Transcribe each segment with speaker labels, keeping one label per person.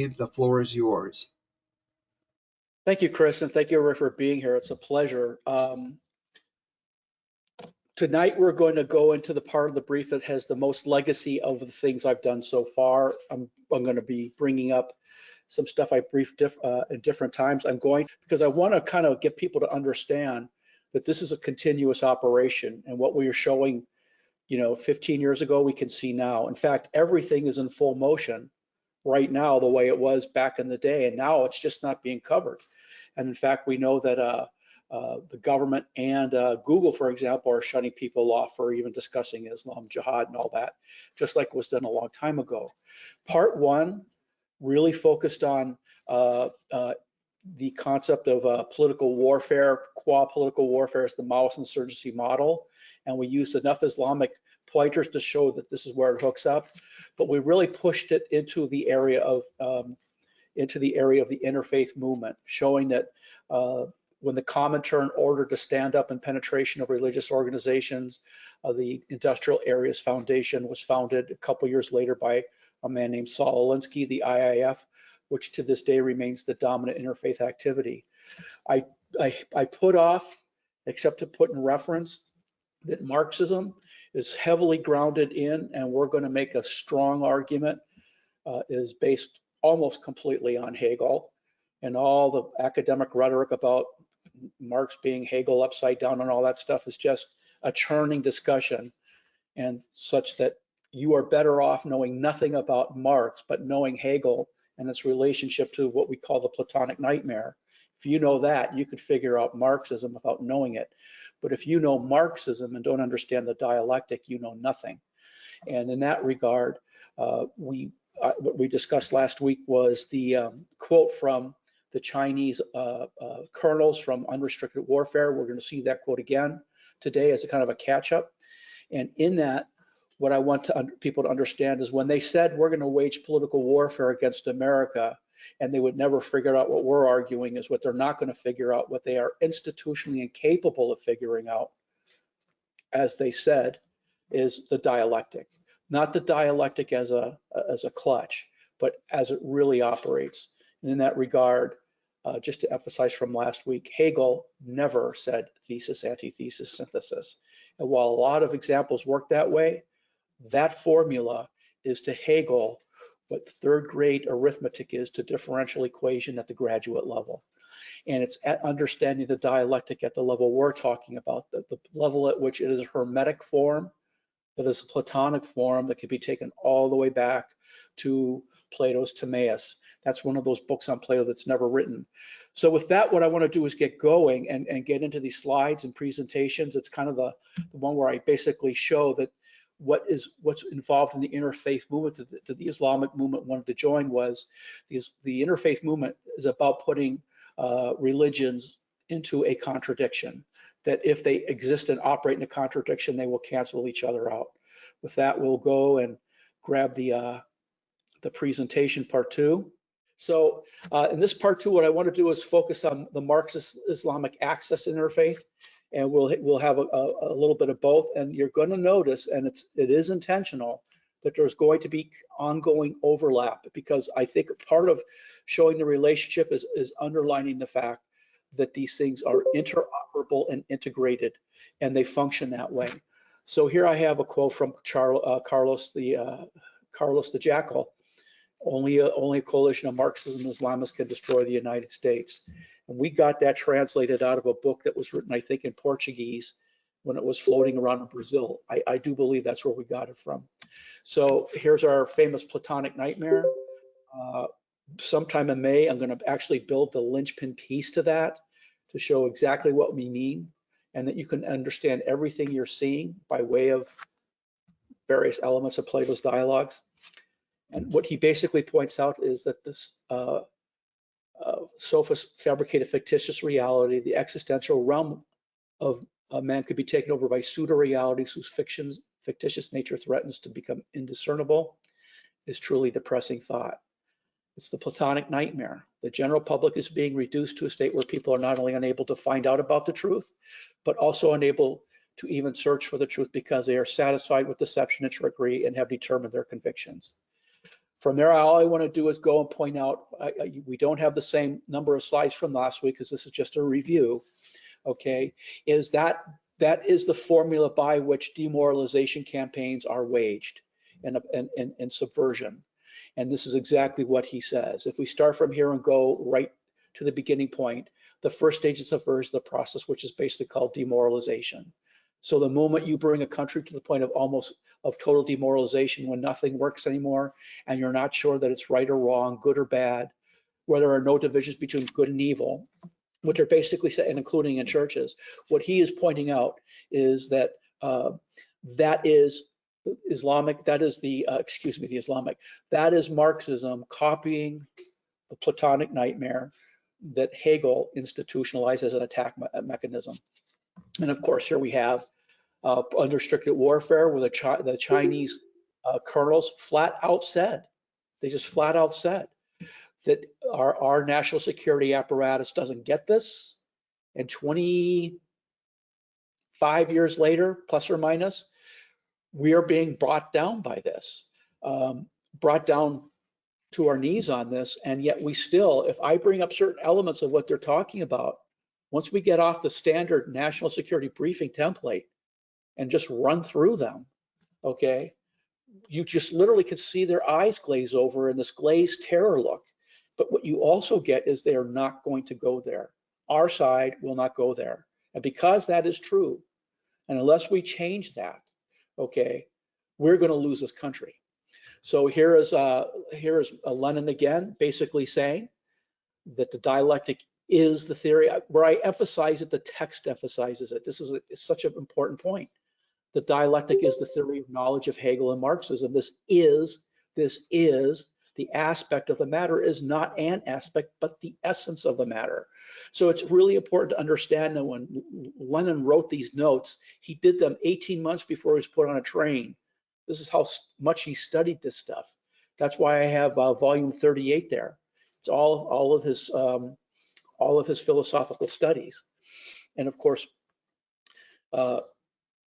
Speaker 1: Steve, the floor is yours.
Speaker 2: Thank you, Chris, and thank you everyone for being here. It's a pleasure. Tonight, we're going to go into the part of the brief that has the most legacy of the things I've done so far. I'm going to be bringing up some stuff I briefed at different times. Because I want to kind of get people to understand that this is a continuous operation, and what we are showing, 15 years ago, we can see now. In fact, everything is in full motion right now the way it was back in the day, and now it's just not being covered. And in fact, we know that the government and Google, for example, are shutting people off for even discussing Islam, jihad, and all that, just like was done a long time ago. Part one really focused on the concept of political warfare, political warfare as the Maoist insurgency model, and we used enough Islamic pointers to show that this is where it hooks up, but we really pushed it into the area of the interfaith movement, showing that when the Comintern ordered to stand up in penetration of religious organizations, the Industrial Areas Foundation was founded a couple years later by a man named Saul Alinsky, the IIF, which to this day remains the dominant interfaith activity. I put off, except to put in reference, that Marxism is heavily grounded in, and we're going to make a strong argument, is based almost completely on Hegel, and all the academic rhetoric about Marx being Hegel upside down and all that stuff is just a churning discussion, and such that you are better off knowing nothing about Marx, but knowing Hegel and its relationship to what we call the Platonic nightmare. If you know that, you could figure out Marxism without knowing it. But if you know Marxism and don't understand the dialectic, you know nothing. And in that regard, what we discussed last week was the quote from the Chinese colonels from Unrestricted Warfare. We're going to see that quote again today as a kind of a catch-up. And in that, what I want people to understand is when they said we're going to wage political warfare against America, and they would never figure out what we're arguing is what they're not going to figure out, what they are institutionally incapable of figuring out, as they said, is the dialectic. Not the dialectic as a clutch, but as it really operates. And in that regard, just to emphasize from last week, Hegel never said thesis, antithesis, synthesis. And while a lot of examples work that way, that formula is to Hegel what third grade arithmetic is to differential equation at the graduate level. And it's at understanding the dialectic at the level we're talking about, the level at which it is a hermetic form, that is a Platonic form that can be taken all the way back to Plato's Timaeus. That's one of those books on Plato that's never written. So with that, what I want to do is get going and get into these slides and presentations. It's kind of the one where I basically show that what's involved in the interfaith movement that the Islamic movement wanted to join was the interfaith movement is about putting religions into a contradiction, that if they exist and operate in a contradiction, they will cancel each other out. With that, we'll go and grab the presentation part two. So in this part two, what I want to do is focus on the Marxist Islamic axis interfaith, and we'll have a little bit of both. And you're going to notice, and it is intentional, that there's going to be ongoing overlap, because I think part of showing the relationship is underlining the fact that these things are interoperable and integrated, and they function that way. So here I have a quote from Carlos the Jackal. Only a coalition of Marxism and Islamists can destroy the United States. And we got that translated out of a book that was written, I think, in Portuguese when it was floating around in Brazil. I do believe that's where we got it from. So here's our famous Platonic nightmare. Sometime in May, I'm going to actually build the linchpin piece to that to show exactly what we mean, and that you can understand everything you're seeing by way of various elements of Plato's dialogues. And what he basically points out is that this sophist fabricated fictitious reality, the existential realm of man, could be taken over by pseudo-realities whose fictitious nature threatens to become indiscernible, is truly depressing thought. It's the Platonic nightmare. The general public is being reduced to a state where people are not only unable to find out about the truth, but also unable to even search for the truth because they are satisfied with deception and trickery and have determined their convictions. From there, all I want to do is go and point out, we don't have the same number of slides from last week because this is just a review, okay, is that is the formula by which demoralization campaigns are waged and subversion. And this is exactly what he says. If we start from here and go right to the beginning point, the first stage of subversion, the process which is basically called demoralization. So the moment you bring a country to the point of total demoralization, when nothing works anymore and you're not sure that it's right or wrong, good or bad, where there are no divisions between good and evil, what they're basically saying, including in churches, what he is pointing out is that that is Islamic, that is the Islamic, that is Marxism copying the Platonic nightmare that Hegel institutionalized as an attack mechanism. And of course, here we have unrestricted warfare, where the Chinese colonels flat out said, they just flat out said that our national security apparatus doesn't get this. And 25 years later, plus or minus, we are being brought down by this, brought down to our knees on this. And yet we still, if I bring up certain elements of what they're talking about, once we get off the standard national security briefing template and just run through them, okay, you just literally could see their eyes glaze over in this glazed terror look. But what you also get is they are not going to go there. Our side will not go there. And because that is true, and unless we change that, okay, we're going to lose this country. So here is Lenin again, basically saying that the dialectic is the theory. Where I emphasize it, the text emphasizes it. This is such an important point. The dialectic is the theory of knowledge of Hegel and Marxism. This is the aspect of the matter, is not an aspect, but the essence of the matter. So it's really important to understand that when Lenin wrote these notes, he did them 18 months before he was put on a train. This is how much he studied this stuff. That's why I have volume 38 there. It's all of his philosophical studies. And of course,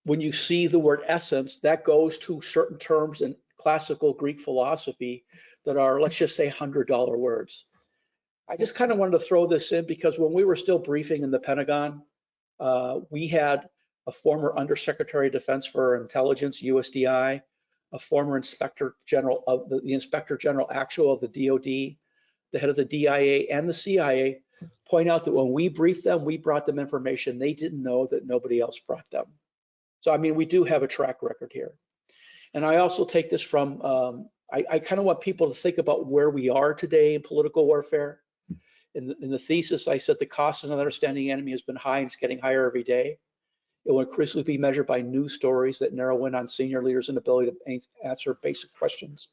Speaker 2: when you see the word essence, that goes to certain terms in classical Greek philosophy that are, let's just say, $100 words. I just kind of wanted to throw this in because when we were still briefing in the Pentagon, we had a former Undersecretary of Defense for Intelligence, USDI, a former Inspector General of the Inspector General actual of the DOD, the head of the DIA and the CIA, point out that when we briefed them, we brought them information they didn't know that nobody else brought them. So, I mean, we do have a track record here. And I also take this from, I kind of want people to think about where we are today in political warfare. In the thesis, I said the cost of understanding the enemy has been high and it's getting higher every day. It will increasingly be measured by news stories that narrow in on senior leaders' inability to answer basic questions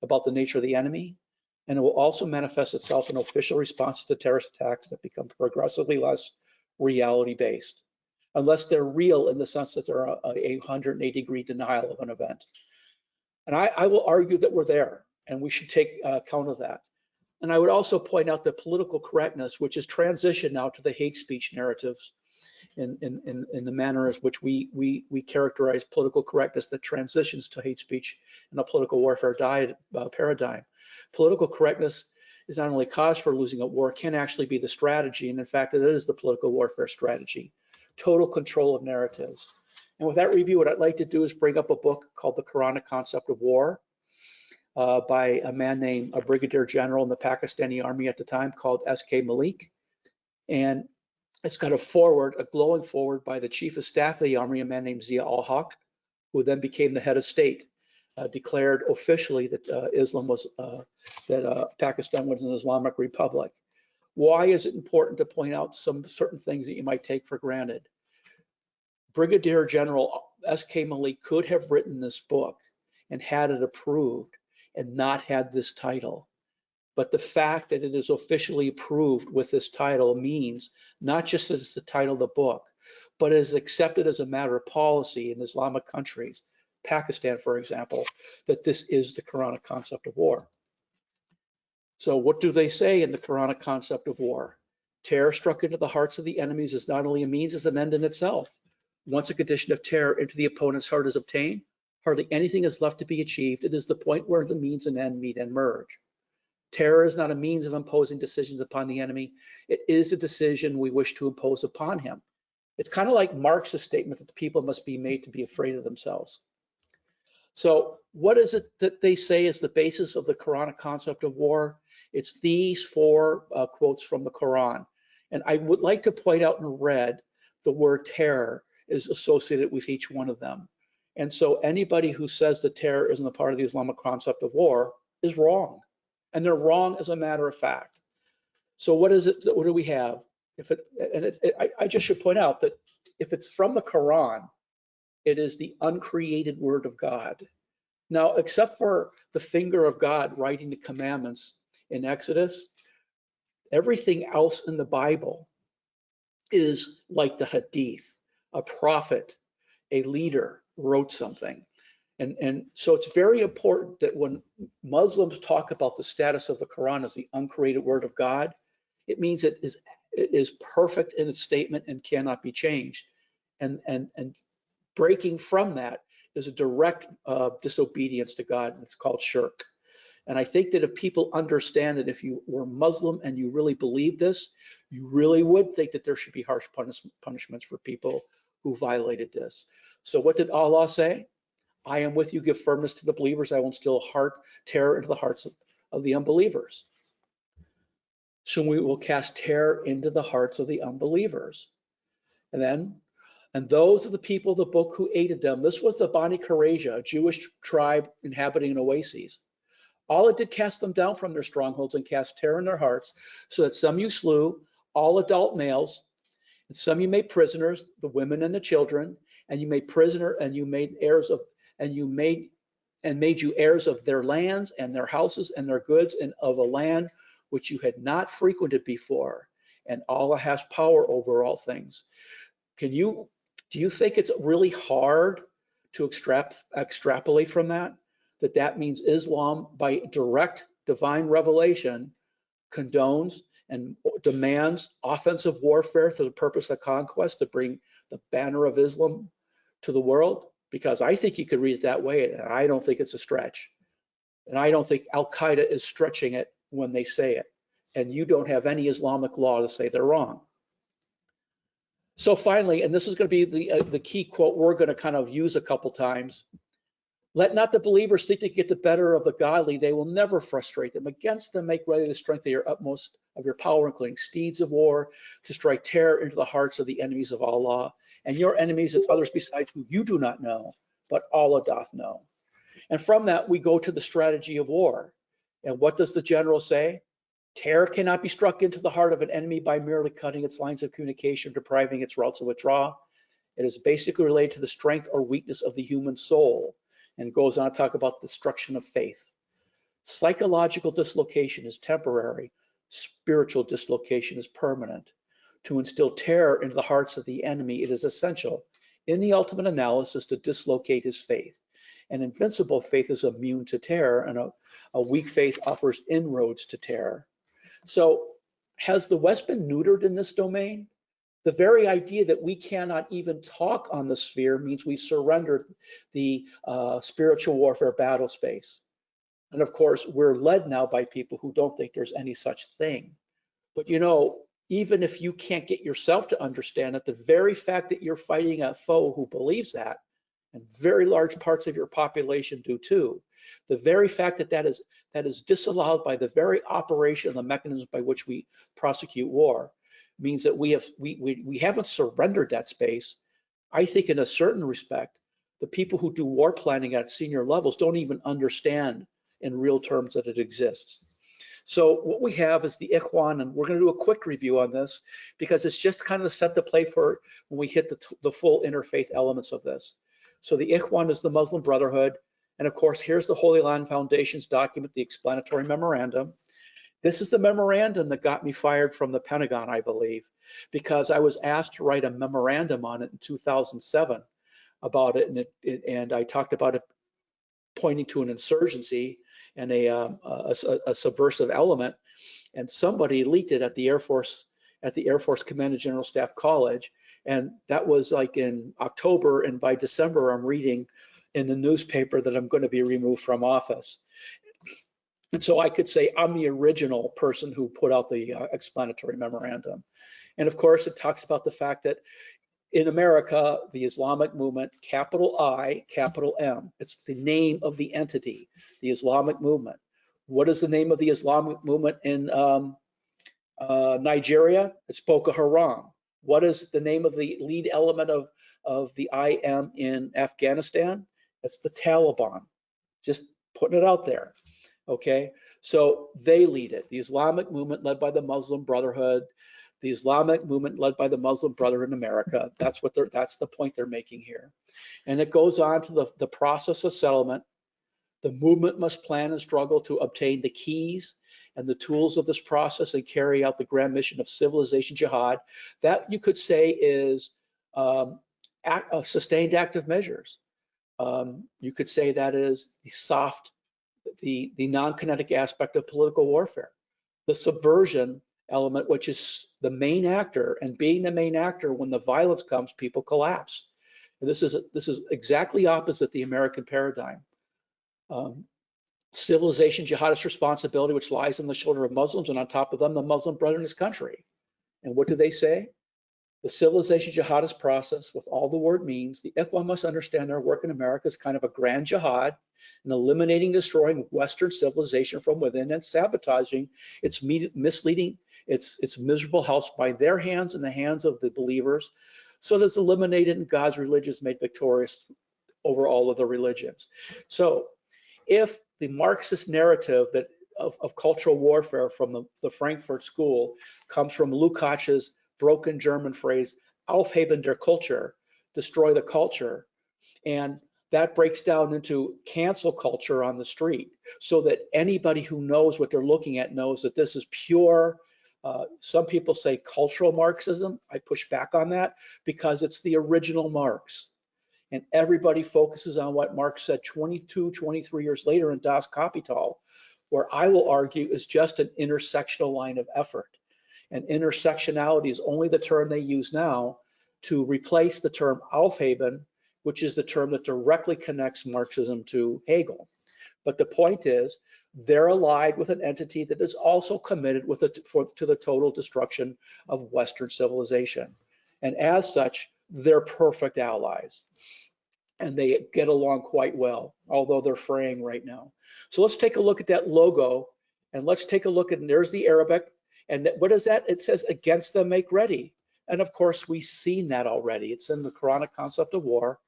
Speaker 2: about the nature of the enemy. And it will also manifest itself in official responses to terrorist attacks that become progressively less reality-based, unless they're real in the sense that they're a 180-degree denial of an event. And I will argue that we're there, and we should take account of that. And I would also point out that political correctness, which is transitioned now to the hate speech narratives in the manner in which we characterize political correctness that transitions to hate speech in a political warfare paradigm. Political correctness is not only cause for losing a war, it can actually be the strategy. And in fact, it is the political warfare strategy. Total control of narratives. And with that review, what I'd like to do is bring up a book called The Quranic Concept of War by a man named a brigadier general in the Pakistani army at the time called S.K. Malik. And it's got a foreword, a glowing foreword by the chief of staff of the army, a man named Zia al-Haq, who then became the head of state, declared officially that Pakistan was an Islamic republic. Why is it important to point out some certain things that you might take for granted? Brigadier General S.K. Malik could have written this book and had it approved and not had this title. But the fact that it is officially approved with this title means not just that it's the title of the book, but it is accepted as a matter of policy in Islamic countries, Pakistan, for example, that this is the Quranic concept of war. So what do they say in the Quranic concept of war? Terror struck into the hearts of the enemies is not only a means, as an end in itself. Once a condition of terror into the opponent's heart is obtained, Hardly anything is left to be achieved. It is the point where the means and end meet and merge. Terror is not a means of imposing decisions upon the enemy. It is the decision we wish to impose upon him. It's kind of like Marx's statement that the people must be made to be afraid of themselves. So what is it that they say is the basis of the Quranic concept of war? It's these four quotes from the Quran. And I would like to point out in red the word terror is associated with each one of them. And so anybody who says that terror isn't a part of the Islamic concept of war is wrong. And they're wrong as a matter of fact. So what is it? What do we have? I just should point out that if it's from the Quran, it is the uncreated word of God. Now, except for the finger of God writing the commandments in Exodus, everything else in the Bible is like the Hadith. A prophet, a leader wrote something. And so it's very important that when Muslims talk about the status of the Quran as the uncreated word of God, it means it is perfect in its statement and cannot be changed. And breaking from that is a direct disobedience to God, and it's called shirk. And I think that if people understand that if you were Muslim and you really believe this, you really would think that there should be harsh punishments for people who violated this. So what did Allah say? I am with you, give firmness to the believers. I will instill terror into the hearts of the unbelievers. So we will cast terror into the hearts of the unbelievers. And those are the people of the book who aided them. This was the Bani Qurayza, a Jewish tribe inhabiting an oasis. Allah did cast them down from their strongholds and cast terror in their hearts, so that some you slew, all adult males, and some you made prisoners, the women and the children, and you made prisoner, and you made heirs of, and you made you heirs of their lands and their houses and their goods, and of a land which you had not frequented before. And Allah has power over all things. Do you think it's really hard to extrapolate from that? That means Islam, by direct divine revelation, condones and demands offensive warfare for the purpose of conquest to bring the banner of Islam to the world? Because I think you could read it that way, and I don't think it's a stretch. And I don't think Al-Qaeda is stretching it when they say it. And you don't have any Islamic law to say they're wrong. So finally, and this is going to be the key quote we're going to kind of use a couple times. Let not the believers think to get the better of the godly. They will never frustrate them. Against them, make ready the strength of your utmost of your power, including steeds of war, to strike terror into the hearts of the enemies of Allah, and your enemies and others besides who you do not know, but Allah doth know. And from that, we go to the strategy of war. And what does the general say? Terror cannot be struck into the heart of an enemy by merely cutting its lines of communication, depriving its routes of withdrawal. It is basically related to the strength or weakness of the human soul, and goes on to talk about destruction of faith. Psychological dislocation is temporary. Spiritual dislocation is permanent. To instill terror into the hearts of the enemy, it is essential, in the ultimate analysis, to dislocate his faith. An invincible faith is immune to terror, and a weak faith offers inroads to terror. So has the West been neutered in this domain? The very idea that we cannot even talk on the sphere means we surrender the spiritual warfare battle space. And of course, we're led now by people who don't think there's any such thing. But you know, even if you can't get yourself to understand it, the very fact that you're fighting a foe who believes that, and very large parts of your population do too, the very fact that that is disallowed by the very operation of the mechanisms by which we prosecute war means that we haven't surrendered that space. I think in a certain respect, the people who do war planning at senior levels don't even understand in real terms that it exists. So what we have is the Ikhwan, and we're going to do a quick review on this because it's just kind of set the play for when we hit the full interfaith elements of this. So the Ikhwan is the Muslim Brotherhood. And of course, here's the Holy Land Foundation's document, the explanatory memorandum. This is the memorandum that got me fired from the Pentagon, I believe, because I was asked to write a memorandum on it in 2007 about it, and I talked about it pointing to an insurgency and a subversive element, and somebody leaked it at the Air Force Command and General Staff College, and that was like in October, and by December I'm reading in the newspaper that I'm going to be removed from office. And so I could say I'm the original person who put out the explanatory memorandum. And of course, it talks about the fact that in America, the Islamic movement, capital I, capital M, it's the name of the entity, the Islamic movement. What is the name of the Islamic movement in Nigeria? It's Boko Haram. What is the name of the lead element of the IM in Afghanistan? It's the Taliban. Just putting it out there. Okay, so they lead it. The Islamic movement led by the Muslim Brotherhood, the Islamic movement led by the Muslim Brotherhood in America. That's the point they're making here. And it goes on to the process of settlement. The movement must plan and struggle to obtain the keys and the tools of this process and carry out the grand mission of civilization jihad. That you could say is sustained active measures. You could say that is the soft, the non-kinetic aspect of political warfare. The subversion element, which is the main actor, and being the main actor, when the violence comes, people collapse. And this is exactly opposite the American paradigm. Civilization jihadist responsibility, which lies on the shoulder of Muslims, and on top of them, the Muslim Brotherhood in this country. And what do they say? The civilization jihadist process, with all the word means, the Ikhwan must understand their work in America is kind of a grand jihad in eliminating, destroying Western civilization from within and sabotaging its misleading, its miserable house by their hands and the hands of the believers, so that it's eliminated and God's religion is made victorious over all of the religions. So if the Marxist narrative that of cultural warfare from the Frankfurt School comes from Lukács's broken German phrase, aufheben der Kultur, destroy the culture, and that breaks down into cancel culture on the street, so that anybody who knows what they're looking at knows that this is pure, some people say cultural Marxism. I push back on that because it's the original Marx. And everybody focuses on what Marx said 22, 23 years later in Das Kapital, where I will argue is just an intersectional line of effort. And intersectionality is only the term they use now to replace the term Aufheben, which is the term that directly connects Marxism to Hegel. But the point is, they're allied with an entity that is also committed to the total destruction of Western civilization. And as such, they're perfect allies. And they get along quite well, although they're fraying right now. So let's take a look at that logo, and let's take a look at, and there's the Arabic. And what is that? It says, against them, make ready. And of course, we've seen that already. It's in the Quranic concept of war.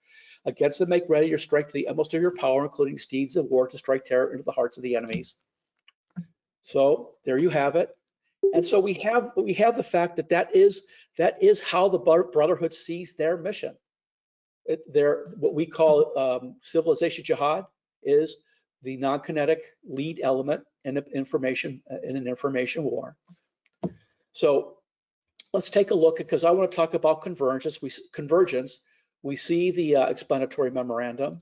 Speaker 2: Against them, make ready your strength to the utmost of your power, including steeds of war, to strike terror into the hearts of the enemies. So there you have it. And so we have the fact that that is how the Brotherhood sees their mission. What we call civilization jihad is the non-kinetic lead element in an information war. So let's take a look, because I want to talk about convergence. We see the explanatory memorandum.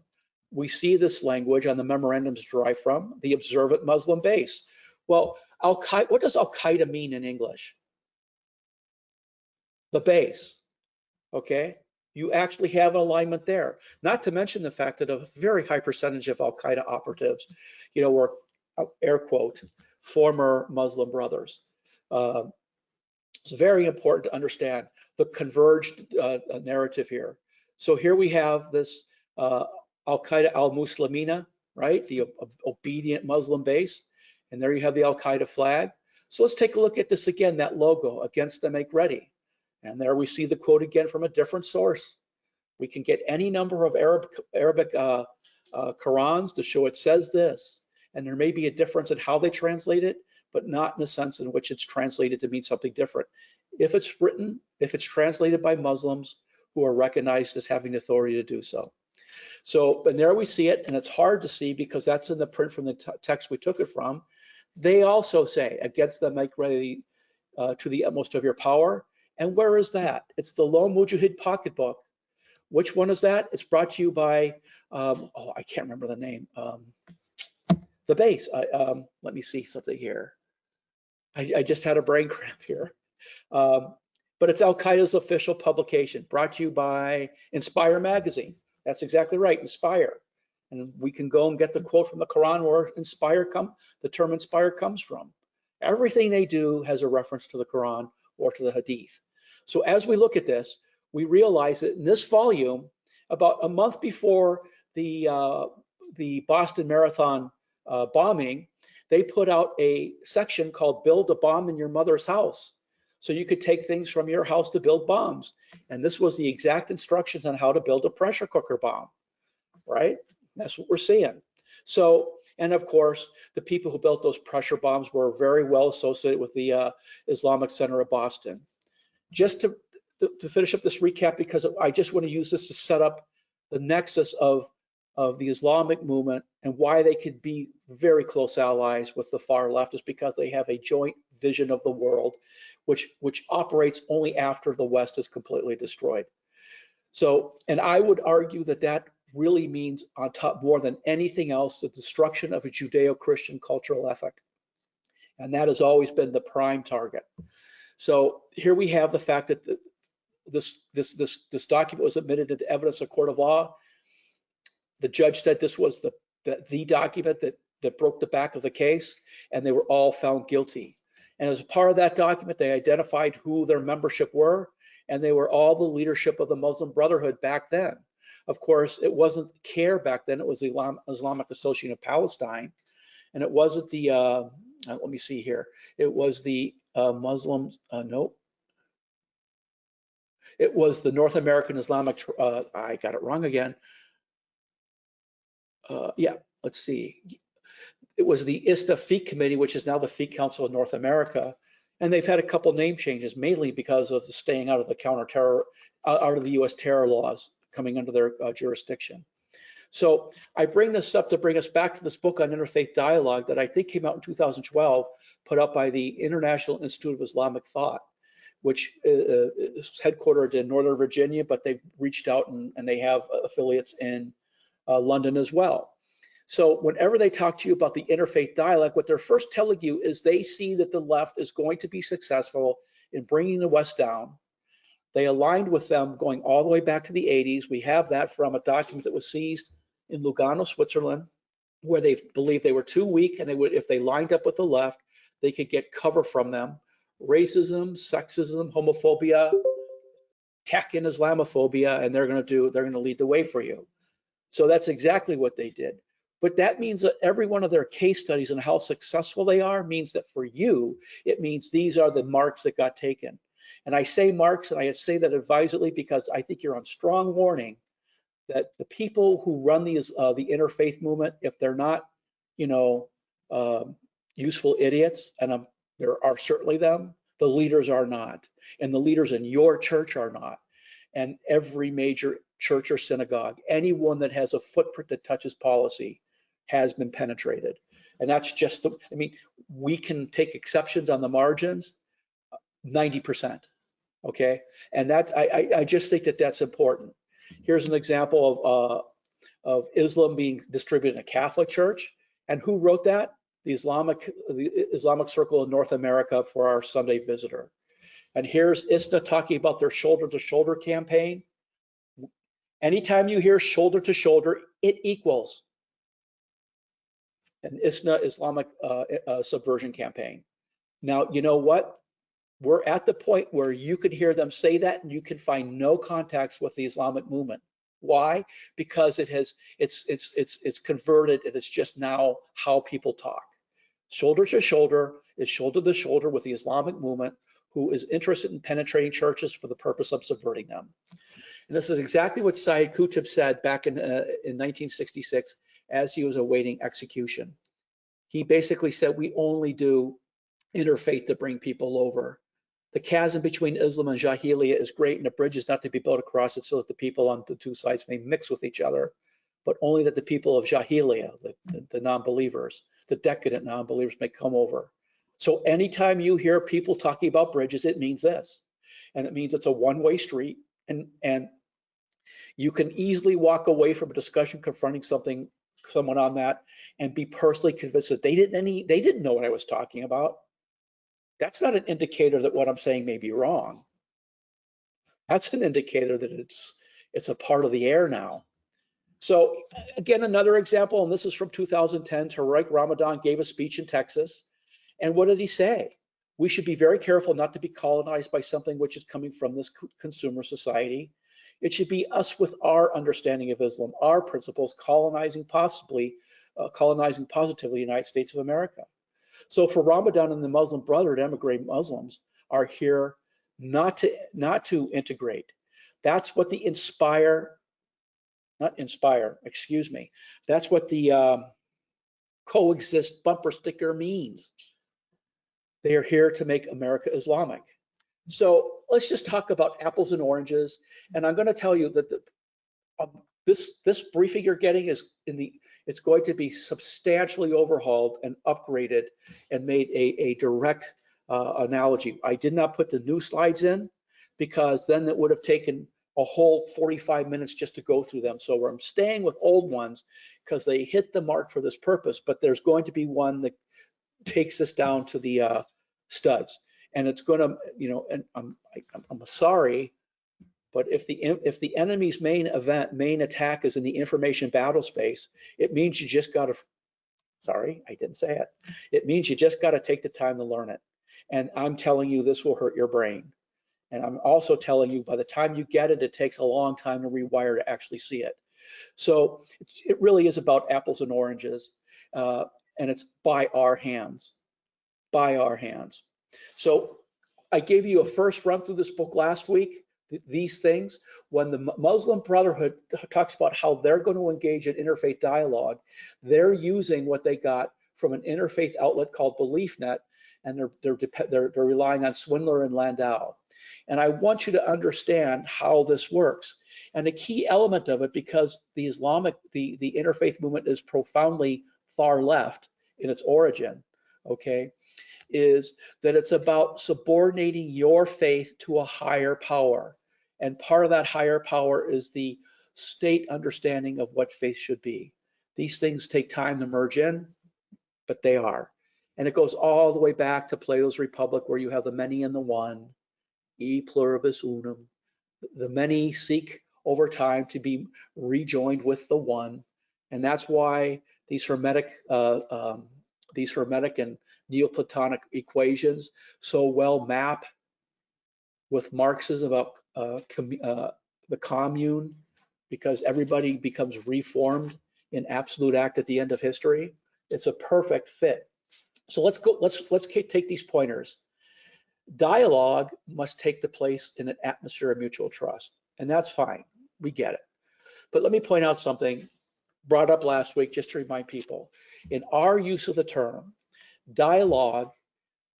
Speaker 2: We see this language on the memorandums derived from the observant Muslim base. Well, what does Al-Qaeda mean in English? The base, okay? You actually have an alignment there. Not to mention the fact that a very high percentage of Al-Qaeda operatives, were, air quote, former Muslim brothers. It's very important to understand the converged narrative here. So here we have this Al-Qaeda al-Muslimina, right? The obedient Muslim base. And there you have the Al-Qaeda flag. So let's take a look at this again, that logo, against them, make ready. And there we see the quote again from a different source. We can get any number of Arabic Qurans to show it says this. And there may be a difference in how they translate it, but not in the sense in which it's translated to mean something different. If it's translated by Muslims who are recognized as having authority to do so. So, and there we see it, and it's hard to see because that's in the print from the text we took it from. They also say, against them, make ready to the utmost of your power. And where is that? It's the Lone Mujahid pocketbook. Which one is that? It's brought to you by, I can't remember the name. The base. Let me see something here. I just had a brain cramp here. But it's Al-Qaeda's official publication, brought to you by Inspire magazine. That's exactly right, Inspire. And we can go and get the quote from the Quran where the term inspire comes from. Everything they do has a reference to the Quran or to the Hadith. So as we look at this, we realize that in this volume, about a month before the Boston Marathon bombing, they put out a section called Build a Bomb in Your Mother's House. So you could take things from your house to build bombs. And this was the exact instructions on how to build a pressure cooker bomb, right? That's what we're seeing. So, and of course, the people who built those pressure bombs were very well associated with the Islamic Center of Boston. Just to finish up this recap, because I just want to use this to set up the nexus of the Islamic movement and why they could be very close allies with the far left, is because they have a joint vision of the world, which operates only after the West is completely destroyed. So, and I would argue that that really means, on top more than anything else, the destruction of a Judeo-Christian cultural ethic. And that has always been the prime target. So here we have the fact that this document was admitted into evidence of court of law. The judge said this was the document that broke the back of the case, and they were all found guilty. And as a part of that document, they identified who their membership were, and they were all the leadership of the Muslim Brotherhood back then. Of course, it wasn't CARE back then, it was the Islamic Association of Palestine, and it wasn't the, let me see here, it was the Muslims, no, it was the North American Islamic, I got it wrong again, yeah, let's see. It was the ISTA FIC Committee, which is now the FIC Council of North America. And they've had a couple name changes, mainly because of the staying out of the counter-terror, out of the US terror laws coming under their jurisdiction. So I bring this up to bring us back to this book on interfaith dialogue that I think came out in 2012, put out by the International Institute of Islamic Thought, which is headquartered in Northern Virginia, but they've reached out and they have affiliates in London as well. So whenever they talk to you about the interfaith dialogue, what they're first telling you is they see that the left is going to be successful in bringing the West down. They aligned with them going all the way back to the 80s. We have that from a document that was seized in Lugano, Switzerland, where they believed they were too weak, and they would, if they lined up with the left, they could get cover from them. Racism, sexism, homophobia, tech and Islamophobia, and they're going to lead the way for you. So that's exactly what they did. But that means that every one of their case studies and how successful they are means that for you, it means these are the marks that got taken. And I say marks, and I say that advisedly because I think you're on strong warning that the people who run these the interfaith movement, if they're not, useful idiots, and there are certainly them, the leaders are not, and the leaders in your church are not, and every major church or synagogue, anyone that has a footprint that touches policy has been penetrated. And that's just we can take exceptions on the margins, 90%, okay? And that, I just think that that's important. Here's an example of Islam being distributed in a Catholic church. And who wrote that? The Islamic Circle of North America for our Sunday visitor. And here's ISNA talking about their shoulder-to-shoulder campaign. Anytime you hear shoulder to shoulder, it equals an ISNA Islamic subversion campaign. Now, you know what? We're at the point where you can hear them say that and you can find no contacts with the Islamic movement. Why? Because it's converted and it's just now how people talk. Shoulder to shoulder is shoulder to shoulder with the Islamic movement, who is interested in penetrating churches for the purpose of subverting them. And this is exactly what Sayyid Qutb said back in 1966 as he was awaiting execution. He basically said, we only do interfaith to bring people over. The chasm between Islam and Jahiliyyah is great, and a bridge is not to be built across it so that the people on the two sides may mix with each other, but only that the people of Jahiliyyah, the non-believers, the decadent non-believers, may come over. So anytime you hear people talking about bridges, it means this. And it means it's a one-way street. And you can easily walk away from a discussion confronting someone on that and be personally convinced that they didn't know what I was talking about. That's not an indicator that what I'm saying may be wrong. That's an indicator that it's a part of the air now. So again, another example, and this is from 2010, Tariq Ramadan gave a speech in Texas. And what did he say? We should be very careful not to be colonized by something which is coming from this consumer society. It should be us with our understanding of Islam, our principles, colonizing positively the United States of America. So for Ramadan and the Muslim Brotherhood, emigrant Muslims are here not to integrate. That's what the that's what the coexist bumper sticker means. They are here to make America Islamic. So let's just talk about apples and oranges. And I'm going to tell you that this briefing you're getting is it's going to be substantially overhauled and upgraded and made a direct analogy. I did not put the new slides in because then it would have taken a whole 45 minutes just to go through them. So I'm staying with old ones because they hit the mark for this purpose, but there's going to be one that takes us down to the studs. And it's going to, and I'm sorry, but if the enemy's main attack is in the information battle space, it means you just got to, sorry, I didn't say it. It means you just got to take the time to learn it. And I'm telling you, this will hurt your brain. And I'm also telling you, by the time you get it, it takes a long time to rewire to actually see it. So it really is about apples and oranges, and it's by our hands, by our hands. So I gave you a first run through this book last week, these things. When the Muslim Brotherhood talks about how they're going to engage in interfaith dialogue, they're using what they got from an interfaith outlet called BeliefNet, and they're relying on Swindler and Landau. And I want you to understand how this works. And a key element of it, because the interfaith movement is profoundly far left in its origin, okay, is that it's about subordinating your faith to a higher power. And part of that higher power is the state understanding of what faith should be. These things take time to merge in, but they are. And it goes all the way back to Plato's Republic, where you have the many and the one, e pluribus unum. The many seek over time to be rejoined with the one. And that's why these Hermetic and Neoplatonic equations so well map with Marxism about the commune, because everybody becomes reformed in absolute act at the end of history. It's a perfect fit. So let's take these pointers. Dialogue must take the place in an atmosphere of mutual trust, and that's fine. We get it. But let me point out something brought up last week just to remind people. In our use of the term, dialogue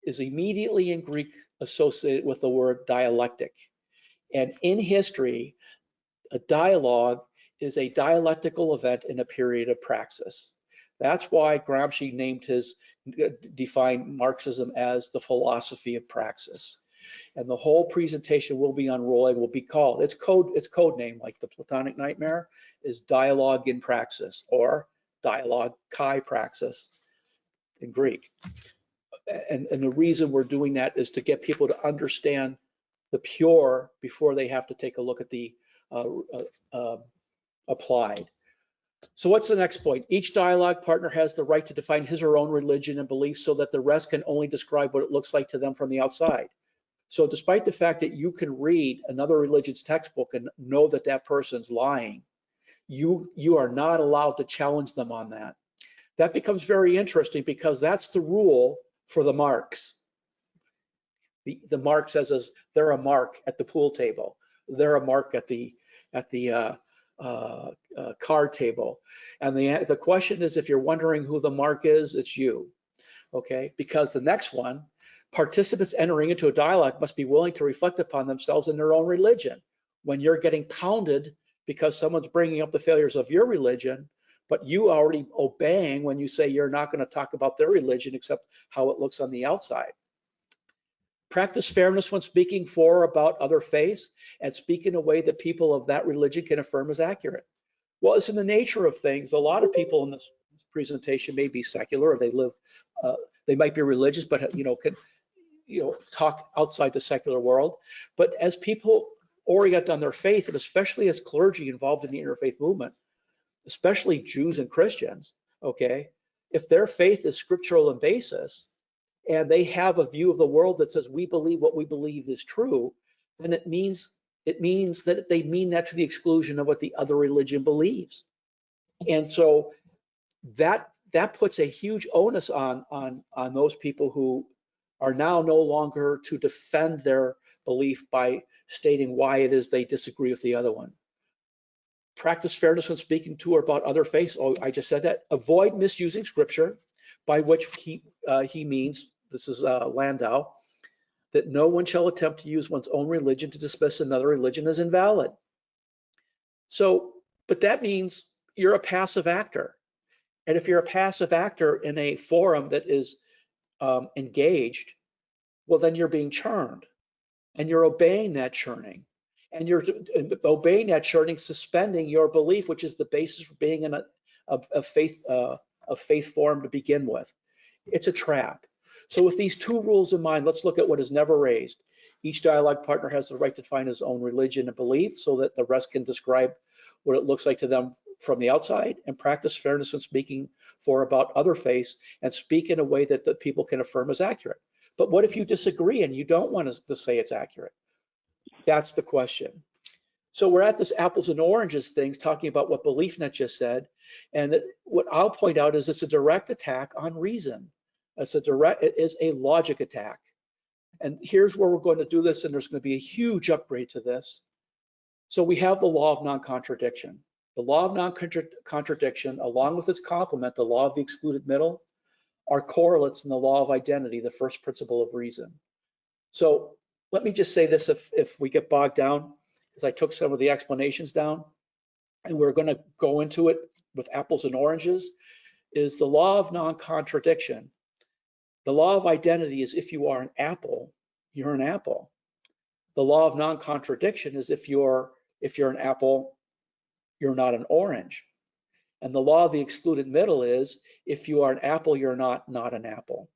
Speaker 2: is immediately in Greek associated with the word dialectic. And in history, a dialogue is a dialectical event in a period of praxis. That's why Gramsci defined Marxism as the philosophy of praxis. And the whole presentation will be unrolling, will be called, its code name, like the Platonic Nightmare, is Dialogue in Praxis, or Dialogue Kai Praxis in Greek. And the reason we're doing that is to get people to understand the pure before they have to take a look at the applied. So what's the next point? Each dialogue partner has the right to define his or her own religion and beliefs so that the rest can only describe what it looks like to them from the outside. So despite the fact that you can read another religion's textbook and know that that person's lying, you are not allowed to challenge them on that. That becomes very interesting because that's the rule for the marks. The mark says they're a mark at the pool table. They're a mark at the card table. And the question is, if you're wondering who the mark is, it's you, okay? Because the next one, participants entering into a dialogue must be willing to reflect upon themselves and their own religion. When you're getting pounded because someone's bringing up the failures of your religion, but you already obeying when you say you're not going to talk about their religion except how it looks on the outside. Practice fairness when speaking for or about other faiths, and speak in a way that people of that religion can affirm is accurate. Well, it's in the nature of things. A lot of people in this presentation may be secular, or they might be religious, but can talk outside the secular world. But as people orient on their faith, and especially as clergy involved in the interfaith movement, especially Jews and Christians, okay, if their faith is scriptural in basis and they have a view of the world that says we believe what we believe is true, then it means that they mean that to the exclusion of what the other religion believes. And so that puts a huge onus on those people who are now no longer to defend their belief by stating why it is they disagree with the other one. Practice fairness when speaking to or about other faiths. Oh, I just said that. Avoid misusing scripture, by which he means, this is Landau, that no one shall attempt to use one's own religion to dismiss another religion as invalid. So, but that means you're a passive actor. And if you're a passive actor in a forum that is engaged, well, then you're being churned and you're obeying that churning. And you're obeying that churning, suspending your belief, which is the basis for being in a faith forum to begin with. It's a trap. So with these two rules in mind, let's look at what is never raised. Each dialogue partner has the right to define his own religion and belief so that the rest can describe what it looks like to them from the outside, and practice fairness when speaking for about other faiths and speak in a way that the people can affirm is accurate. But what if you disagree and you don't want to say it's accurate? That's the question. So we're at this apples and oranges things, talking about what BeliefNet just said, and what I'll point out is it's a direct attack on reason. It is a logic attack. And here's where we're going to do this, and there's going to be a huge upgrade to this. So we have the law of non-contradiction. The law of non-contradiction, along with its complement, the law of the excluded middle, are correlates in the law of identity, the first principle of reason. So let me just say this, if we get bogged down, because I took some of the explanations down, and we're going to go into it with apples and oranges, is the law of non-contradiction. The law of identity is if you are an apple, you're an apple. The law of non-contradiction is if you're an apple, you're not an orange. And the law of the excluded middle is if you are an apple, you're not an apple.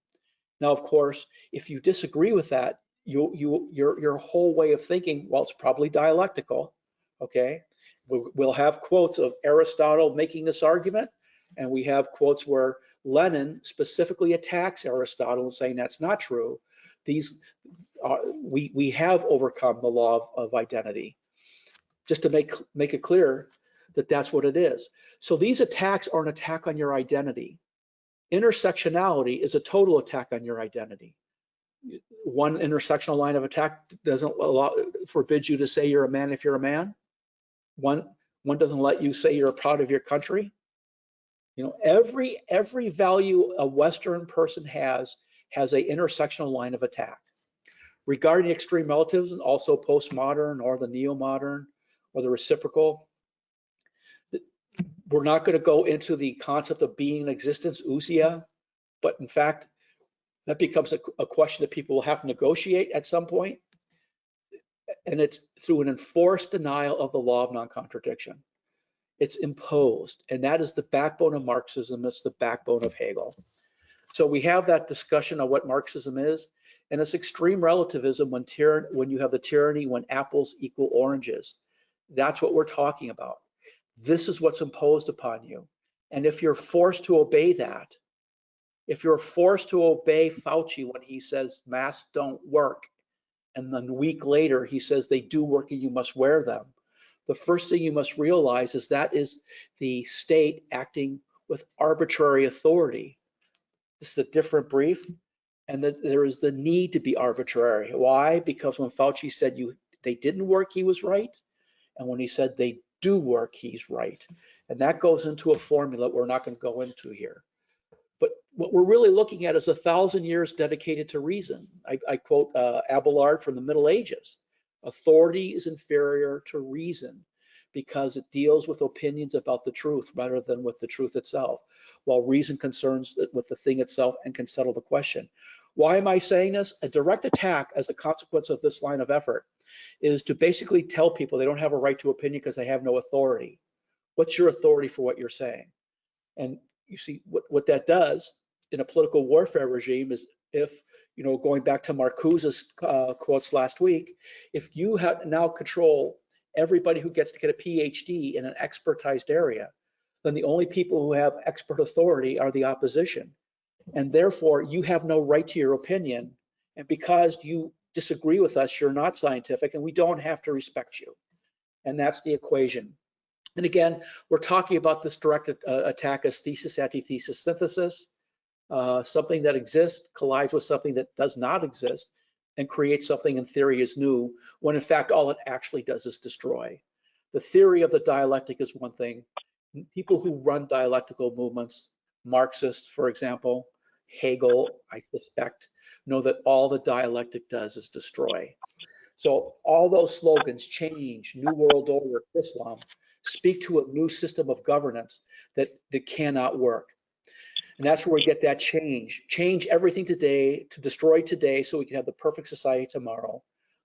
Speaker 2: Now, of course, if you disagree with that, your whole way of thinking, well, it's probably dialectical, okay? We'll have quotes of Aristotle making this argument, and we have quotes where Lenin specifically attacks Aristotle and saying that's not true. We have overcome the law of identity. Just to make it clear that that's what it is. So these attacks are an attack on your identity. Intersectionality is a total attack on your identity. One intersectional line of attack doesn't forbids you to say you're a man if you're a man. One doesn't let you say you're proud of your country. You know, every value a Western person has a intersectional line of attack. Regarding extreme relativism, also postmodern or the neo-modern or the reciprocal, we're not going to go into the concept of being in existence, ousia, but in fact, that becomes a question that people will have to negotiate at some point, and it's through an enforced denial of the law of non-contradiction. It's imposed, and that is the backbone of Marxism. It's the backbone of Hegel. So we have that discussion of what Marxism is, and it's extreme relativism when you have the tyranny when apples equal oranges. That's what we're talking about. This is what's imposed upon you. And if you're forced to obey that, if you're forced to obey Fauci when he says masks don't work, and then a week later he says they do work and you must wear them, the first thing you must realize is that is the state acting with arbitrary authority. This is a different brief, and that there is the need to be arbitrary. Why? Because when Fauci said they didn't work, he was right. And when he said they do work, he's right. And that goes into a formula we're not going to go into here. But what we're really looking at is 1,000 years dedicated to reason. I quote Abelard from the Middle Ages. Authority is inferior to reason because it deals with opinions about the truth rather than with the truth itself, while reason concerns it with the thing itself and can settle the question. Why am I saying this? A direct attack as a consequence of this line of effort is to basically tell people they don't have a right to opinion because they have no authority. What's your authority for what you're saying? And you see what that does in a political warfare regime is if, you know, going back to Marcuse's quotes last week, if you now control everybody who gets to get a PhD in an expertized area, then the only people who have expert authority are the opposition. And therefore, you have no right to your opinion. And because you disagree with us, you're not scientific, and we don't have to respect you. And that's the equation. And again, we're talking about this direct attack as thesis, antithesis, synthesis. Something that exists collides with something that does not exist and creates something in theory as new, when in fact all it actually does is destroy. The theory of the dialectic is one thing. People who run dialectical movements, Marxists, for example, Hegel, I suspect, know that all the dialectic does is destroy. So all those slogans, change, new world order, Islam, speak to a new system of governance that cannot work. And that's where we get that change. Change everything today to destroy today so we can have the perfect society tomorrow,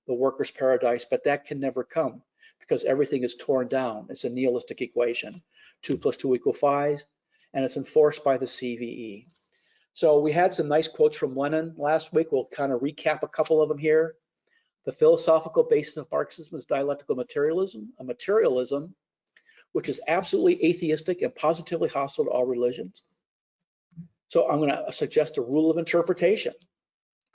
Speaker 2: the workers' paradise, but that can never come because everything is torn down. It's a nihilistic equation, 2 + 2 = 5, and it's enforced by the CVE. So we had some nice quotes from Lenin last week. We'll kind of recap a couple of them here. The philosophical basis of Marxism is dialectical materialism, a materialism which is absolutely atheistic and positively hostile to all religions. So I'm going to suggest a rule of interpretation.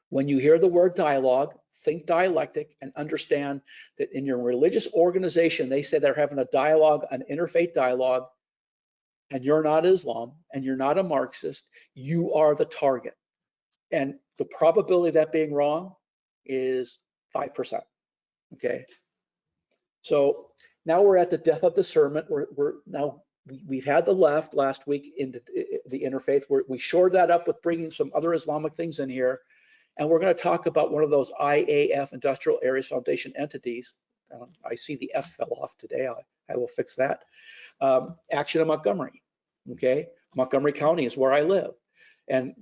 Speaker 2: When you hear the word dialogue, think dialectic and understand that in your religious organization, they say they're having a dialogue, an interfaith dialogue, and you're not Islam and you're not a Marxist, you are the target. And the probability of that being wrong is 5%, okay? So now we're at the death of discernment. We've had the left last week in the interfaith. We shored that up with bringing some other Islamic things in here. And we're going to talk about one of those IAF, Industrial Areas Foundation entities. I see the F fell off today. I will fix that. Action in Montgomery, okay? Montgomery County is where I live. And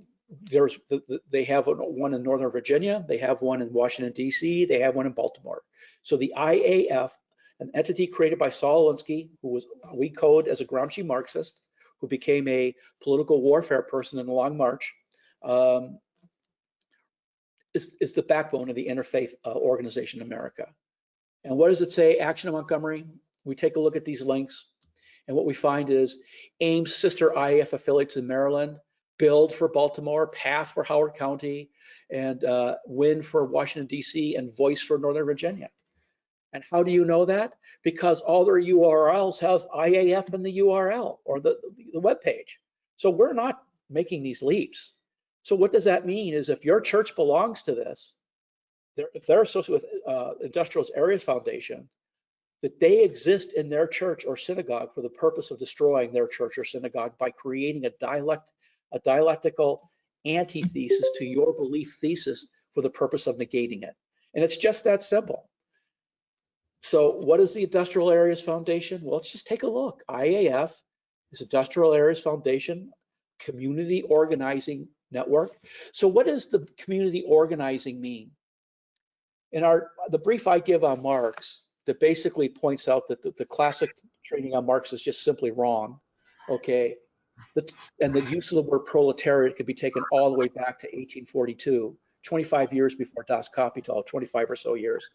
Speaker 2: they have one in Northern Virginia. They have one in Washington, D.C. They have one in Baltimore. So the IAF, an entity created by Saul Alinsky, we code as a Gramsci Marxist, who became a political warfare person in the Long March, is the backbone of the interfaith organization in America. And what does it say, Action in Montgomery? We take a look at these links, and what we find is AIM's sister IAF affiliates in Maryland, Build for Baltimore, Path for Howard County, and Win for Washington, D.C., and Voice for Northern Virginia. And how do you know that? Because all their URLs has IAF in the URL or the web page. So we're not making these leaps. So what does that mean is if your church belongs to this, if they're associated with Industrial Areas Foundation, that they exist in their church or synagogue for the purpose of destroying their church or synagogue by creating a dialectical antithesis to your belief thesis for the purpose of negating it. And it's just that simple. So what is the Industrial Areas Foundation? Well, let's just take a look. IAF is Industrial Areas Foundation, community organizing network. So what does the community organizing mean? In the brief I give on Marx, that basically points out that the classic training on Marx is just simply wrong, okay? And the use of the word proletariat could be taken all the way back to 1842. 25 years before Das Kapital, 25 or so years.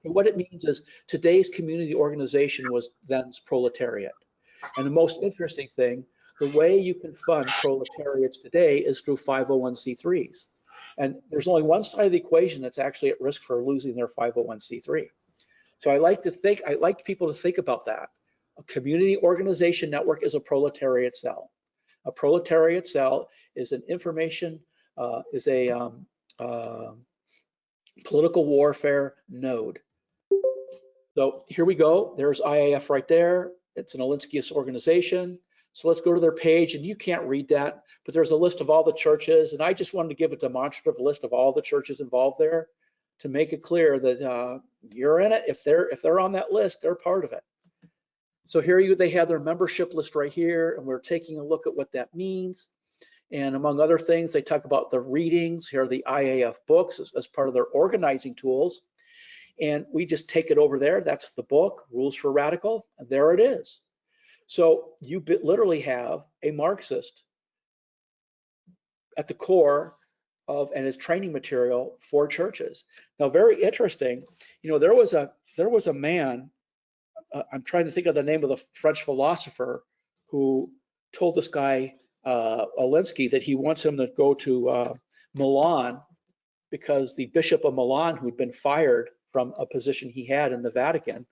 Speaker 2: And what it means is today's community organization was then's proletariat. And the most interesting thing, the way you can fund proletariats today is through 501c3s. And there's only one side of the equation that's actually at risk for losing their 501c3. So I like people to think about that. A community organization network is a proletariat cell. A proletariat cell is an information, political warfare node. So here we go. There's IAF right there. It's an Alinskyist organization. So let's go to their page, and you can't read that, but there's a list of all the churches, and I just wanted to give a demonstrative list of all the churches involved there to make it clear that you're in it. If they're on that list, they're part of it. So here they have their membership list right here, and we're taking a look at what that means. And among other things, they talk about the readings. Here are the IAF books as part of their organizing tools. And we just take it over there. That's the book, Rules for Radical, and there it is. So you literally have a Marxist at the core of, and his training material for churches. Now, very interesting, there was a man, I'm trying to think of the name of the French philosopher who told this guy, Alinsky, that he wants him to go to Milan because the Bishop of Milan, who'd been fired from a position he had in the Vatican,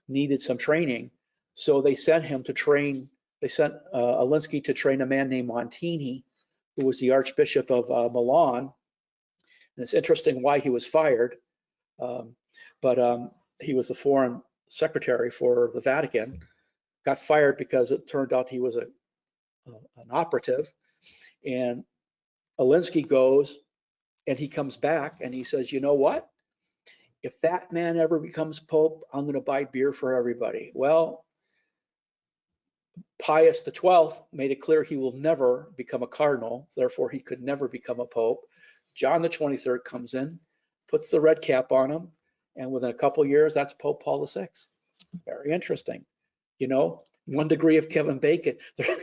Speaker 2: needed some training. So they sent him to train, they sent Alinsky to train a man named Montini, who was the Archbishop of Milan. And it's interesting why he was fired, but he was the foreign secretary for the Vatican, got fired because it turned out he was an operative. And Alinsky goes and he comes back and he says, you know what? If that man ever becomes Pope, I'm going to buy beer for everybody. Well, Pius XII made it clear he will never become a cardinal, therefore he could never become a Pope. John the 23rd comes in, puts the red cap on him, and within a couple of years, that's Pope Paul VI. Very interesting. You know, 1 degree of Kevin Bacon,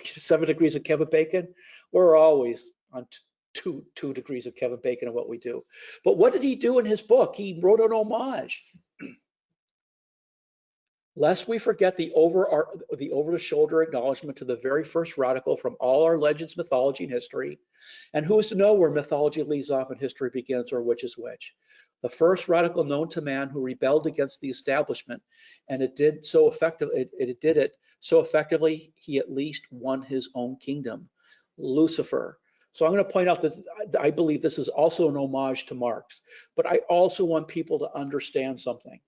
Speaker 2: 7 degrees of Kevin Bacon. We're always on two degrees of Kevin Bacon in what we do. But what did he do in his book? He wrote an homage. Lest we forget the over-the-shoulder acknowledgement to the very first radical from all our legends, mythology, and history. And who is to know where mythology leaves off and history begins, or which is which? The first radical known to man who rebelled against the establishment, and it did so effectively. It did it so effectively, he at least won his own kingdom. Lucifer. So I'm going to point out that I believe this is also an homage to Marx, but I also want people to understand something.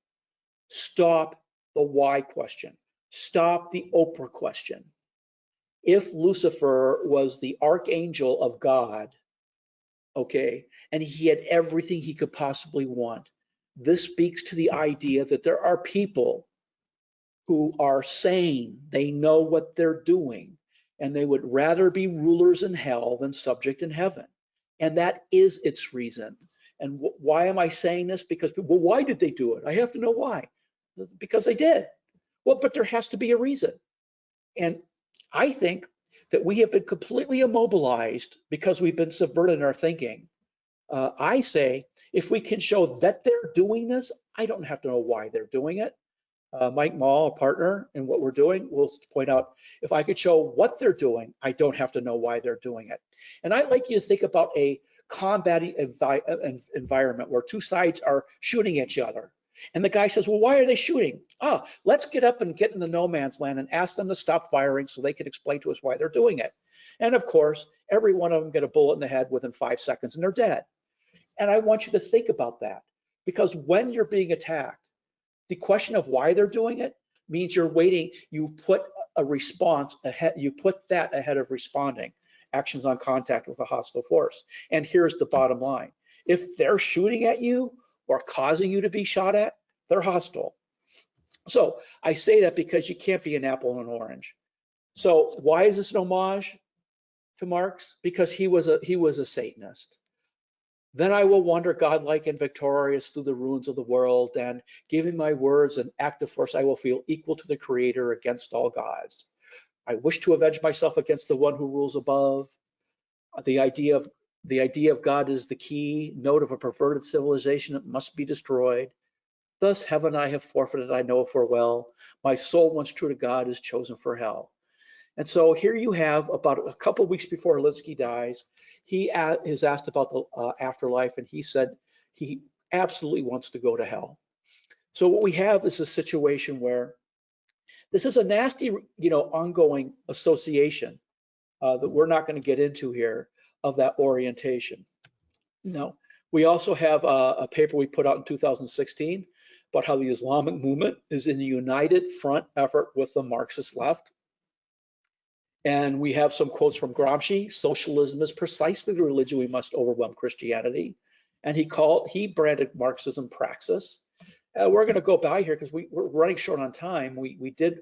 Speaker 2: Stop the why question. Stop the Oprah question. If Lucifer was the archangel of God, okay, and he had everything he could possibly want, this speaks to the idea that there are people who are saying they know what they're doing, and they would rather be rulers in hell than subject in heaven. And that is its reason. And why am I saying this? Because, well, why did they do it? I have to know why. Because they did. Well, but there has to be a reason. And I think that we have been completely immobilized because we've been subverted in our thinking. I say, if we can show that they're doing this, I don't have to know why they're doing it. Mike Mall, a partner in what we're doing, will point out, if I could show what they're doing, I don't have to know why they're doing it. And I'd like you to think about a combating environment where two sides are shooting at each other. And the guy says, well, why are they shooting? Oh, let's get up and get in the no man's land and ask them to stop firing so they can explain to us why they're doing it. And of course, every one of them get a bullet in the head within 5 seconds and they're dead. And I want you to think about that, because when you're being attacked, the question of why they're doing it means you're waiting. You put a response ahead, you put that ahead of responding, actions on contact with a hostile force. And here's the bottom line. If they're shooting at you or causing you to be shot at, they're hostile. So I say that because you can't be an apple and an orange. So why is this an homage to Marx? Because he was a Satanist. Then I will wander godlike and victorious through the ruins of the world, and giving my words an active force, I will feel equal to the Creator against all gods. I wish to avenge myself against the one who rules above. The idea of God is the key note of a perverted civilization that must be destroyed. Thus heaven I have forfeited, I know for well. My soul, once true to God, is chosen for hell. And so here you have, about a couple of weeks before Alinsky dies, he is asked about the afterlife, and he said he absolutely wants to go to hell. So what we have is a situation where this is a nasty, ongoing association that we're not going to get into here of that orientation. Now, we also have a paper we put out in 2016 about how the Islamic movement is in a united front effort with the Marxist left. And we have some quotes from Gramsci. Socialism is precisely the religion we must overwhelm Christianity. And he branded Marxism praxis. We're going to go by here because we're running short on time. We did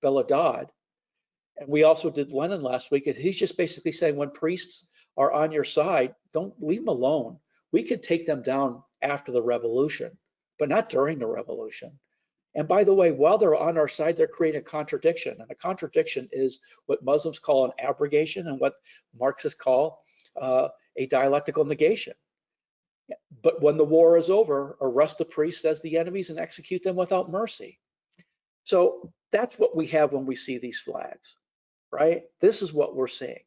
Speaker 2: Bella Dodd, and we also did Lenin last week. And he's just basically saying, when priests are on your side, don't leave them alone. We could take them down after the revolution, but not during the revolution. And by the way, while they're on our side, they're creating a contradiction. And a contradiction is what Muslims call an abrogation and what Marxists call a dialectical negation. But when the war is over, arrest the priests as the enemies and execute them without mercy. So that's what we have when we see these flags. right? This is what we're seeing.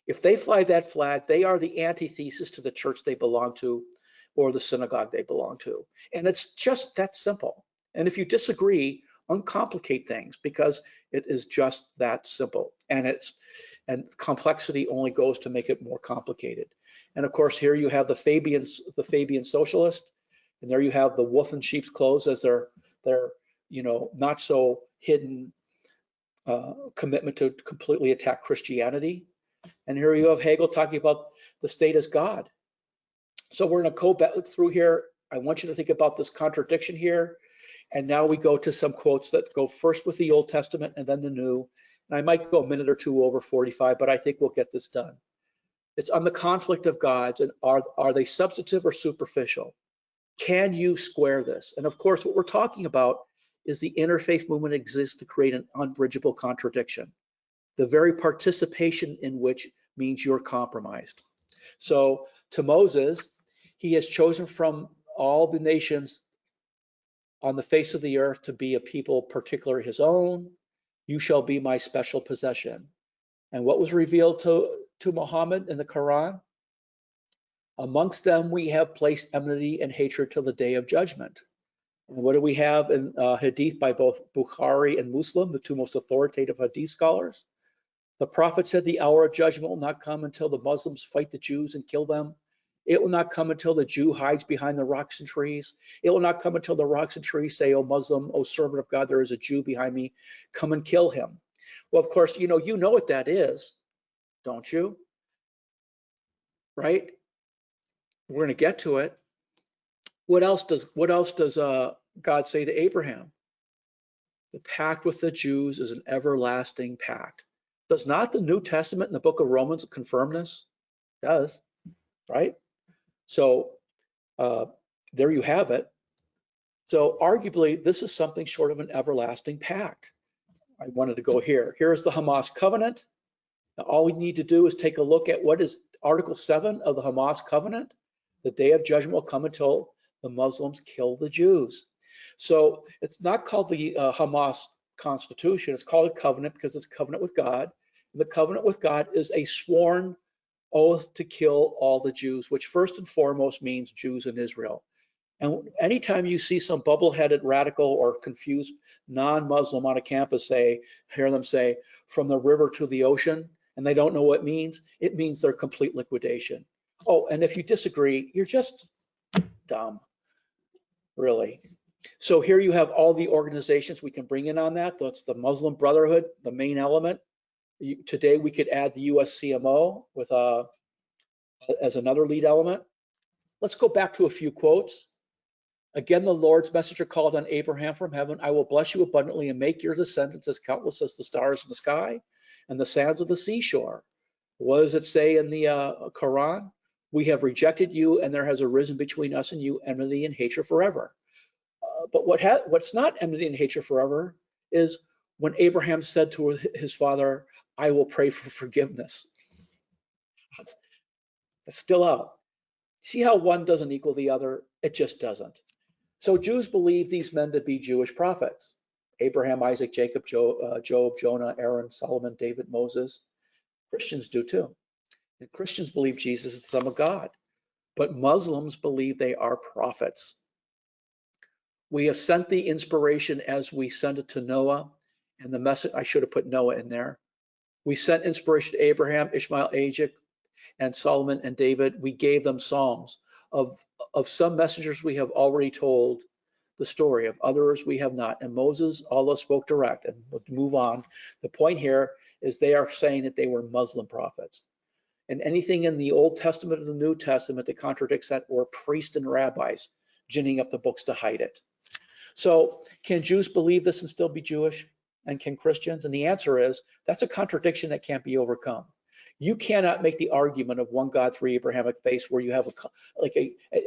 Speaker 2: If they fly that flag, they are the antithesis to the church they belong to or the synagogue they belong to. And it's just that simple. And if you disagree, uncomplicate things, because it is just that simple. And complexity only goes to make it more complicated. And of course, here you have the Fabian socialist, and there you have the wolf in sheep's clothes as their not so hidden commitment to completely attack Christianity. And here you have Hegel talking about the state as God. So we're going to go back through here. I want you to think about this contradiction here. And now we go to some quotes that go first with the Old Testament and then the New. And I might go a minute or two over 45, but I think we'll get this done. It's on the conflict of gods, and are they substantive or superficial? Can you square this? And of course, what we're talking about is the interfaith movement exists to create an unbridgeable contradiction, the very participation in which means you're compromised. So to Moses, he has chosen from all the nations on the face of the earth to be a people particularly his own. You shall be my special possession. And what was revealed to Muhammad in the Quran? Amongst them we have placed enmity and hatred till the day of judgment. And what do we have in Hadith by both Bukhari and Muslim, the two most authoritative Hadith scholars? The Prophet said the hour of judgment will not come until the Muslims fight the Jews and kill them. It will not come until the Jew hides behind the rocks and trees. It will not come until the rocks and trees say, "O Muslim, O servant of God, there is a Jew behind me. Come and kill him." Well, of course, you know what that is, don't you? Right? We're going to get to it. What else does God say to Abraham? The pact with the Jews is an everlasting pact. Does not the New Testament in the book of Romans confirm this? It does, right? So there you have it. So arguably, this is something short of an everlasting pact. I wanted to go here. Here's the Hamas covenant. Now, all we need to do is take a look at what is Article 7 of the Hamas covenant. The day of judgment will come until the Muslims kill the Jews. So it's not called the Hamas Constitution. It's called a covenant because it's a covenant with God. And the covenant with God is a sworn oath to kill all the Jews, which first and foremost means Jews in Israel. And anytime you see some bubble-headed radical or confused non-Muslim on a campus hear them say, from the river to the ocean, and they don't know what it means their complete liquidation. Oh, and if you disagree, you're just dumb, really. So here you have all the organizations we can bring in on that. That's the Muslim Brotherhood, the main element. Today we could add the USCMO with as another lead element. Let's go back to a few quotes. Again, the Lord's messenger called on Abraham from heaven, I will bless you abundantly and make your descendants as countless as the stars in the sky and the sands of the seashore. What does it say in the Quran? We have rejected you, and there has arisen between us and you enmity and hatred forever. But what's not enmity and hatred forever is when Abraham said to his father, I will pray for forgiveness. It's still out. See how one doesn't equal the other? It just doesn't. So Jews believe these men to be Jewish prophets. Abraham, Isaac, Jacob, Job, Jonah, Aaron, Solomon, David, Moses. Christians do too. And Christians believe Jesus is the Son of God. But Muslims believe they are prophets. We have sent the inspiration as we sent it to Noah. And the message, I should have put Noah in there. We sent inspiration to Abraham, Ishmael, Isaac, and Solomon and David. We gave them psalms. Of some messengers we have already told the story, of others we have not. And Moses, Allah spoke direct, and we'll move on. The point here is they are saying that they were Muslim prophets. And anything in the Old Testament or the New Testament that contradicts that were priests and rabbis ginning up the books to hide it. So can Jews believe this and still be Jewish? And can Christians? And the answer is, that's a contradiction that can't be overcome. You cannot make the argument of one God, three Abrahamic faiths where you have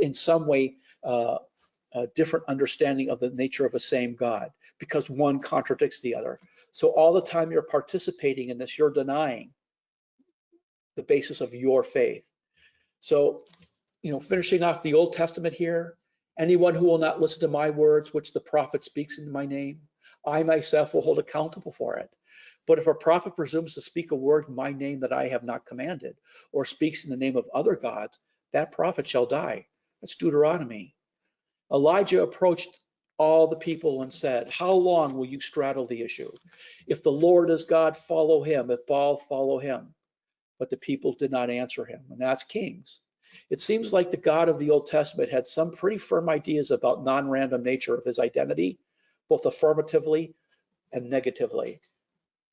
Speaker 2: in some way a different understanding of the nature of a same God, because one contradicts the other. So all the time you're participating in this, you're denying the basis of your faith. So, finishing off the Old Testament here, anyone who will not listen to my words, which the prophet speaks in my name, I myself will hold accountable for it. But if a prophet presumes to speak a word in my name that I have not commanded, or speaks in the name of other gods, that prophet shall die. That's Deuteronomy. Elijah approached all the people and said, how long will you straddle the issue? If the Lord is God, follow him. If Baal, follow him. But the people did not answer him, and that's Kings. It seems like the God of the Old Testament had some pretty firm ideas about non-random nature of his identity, both affirmatively and negatively.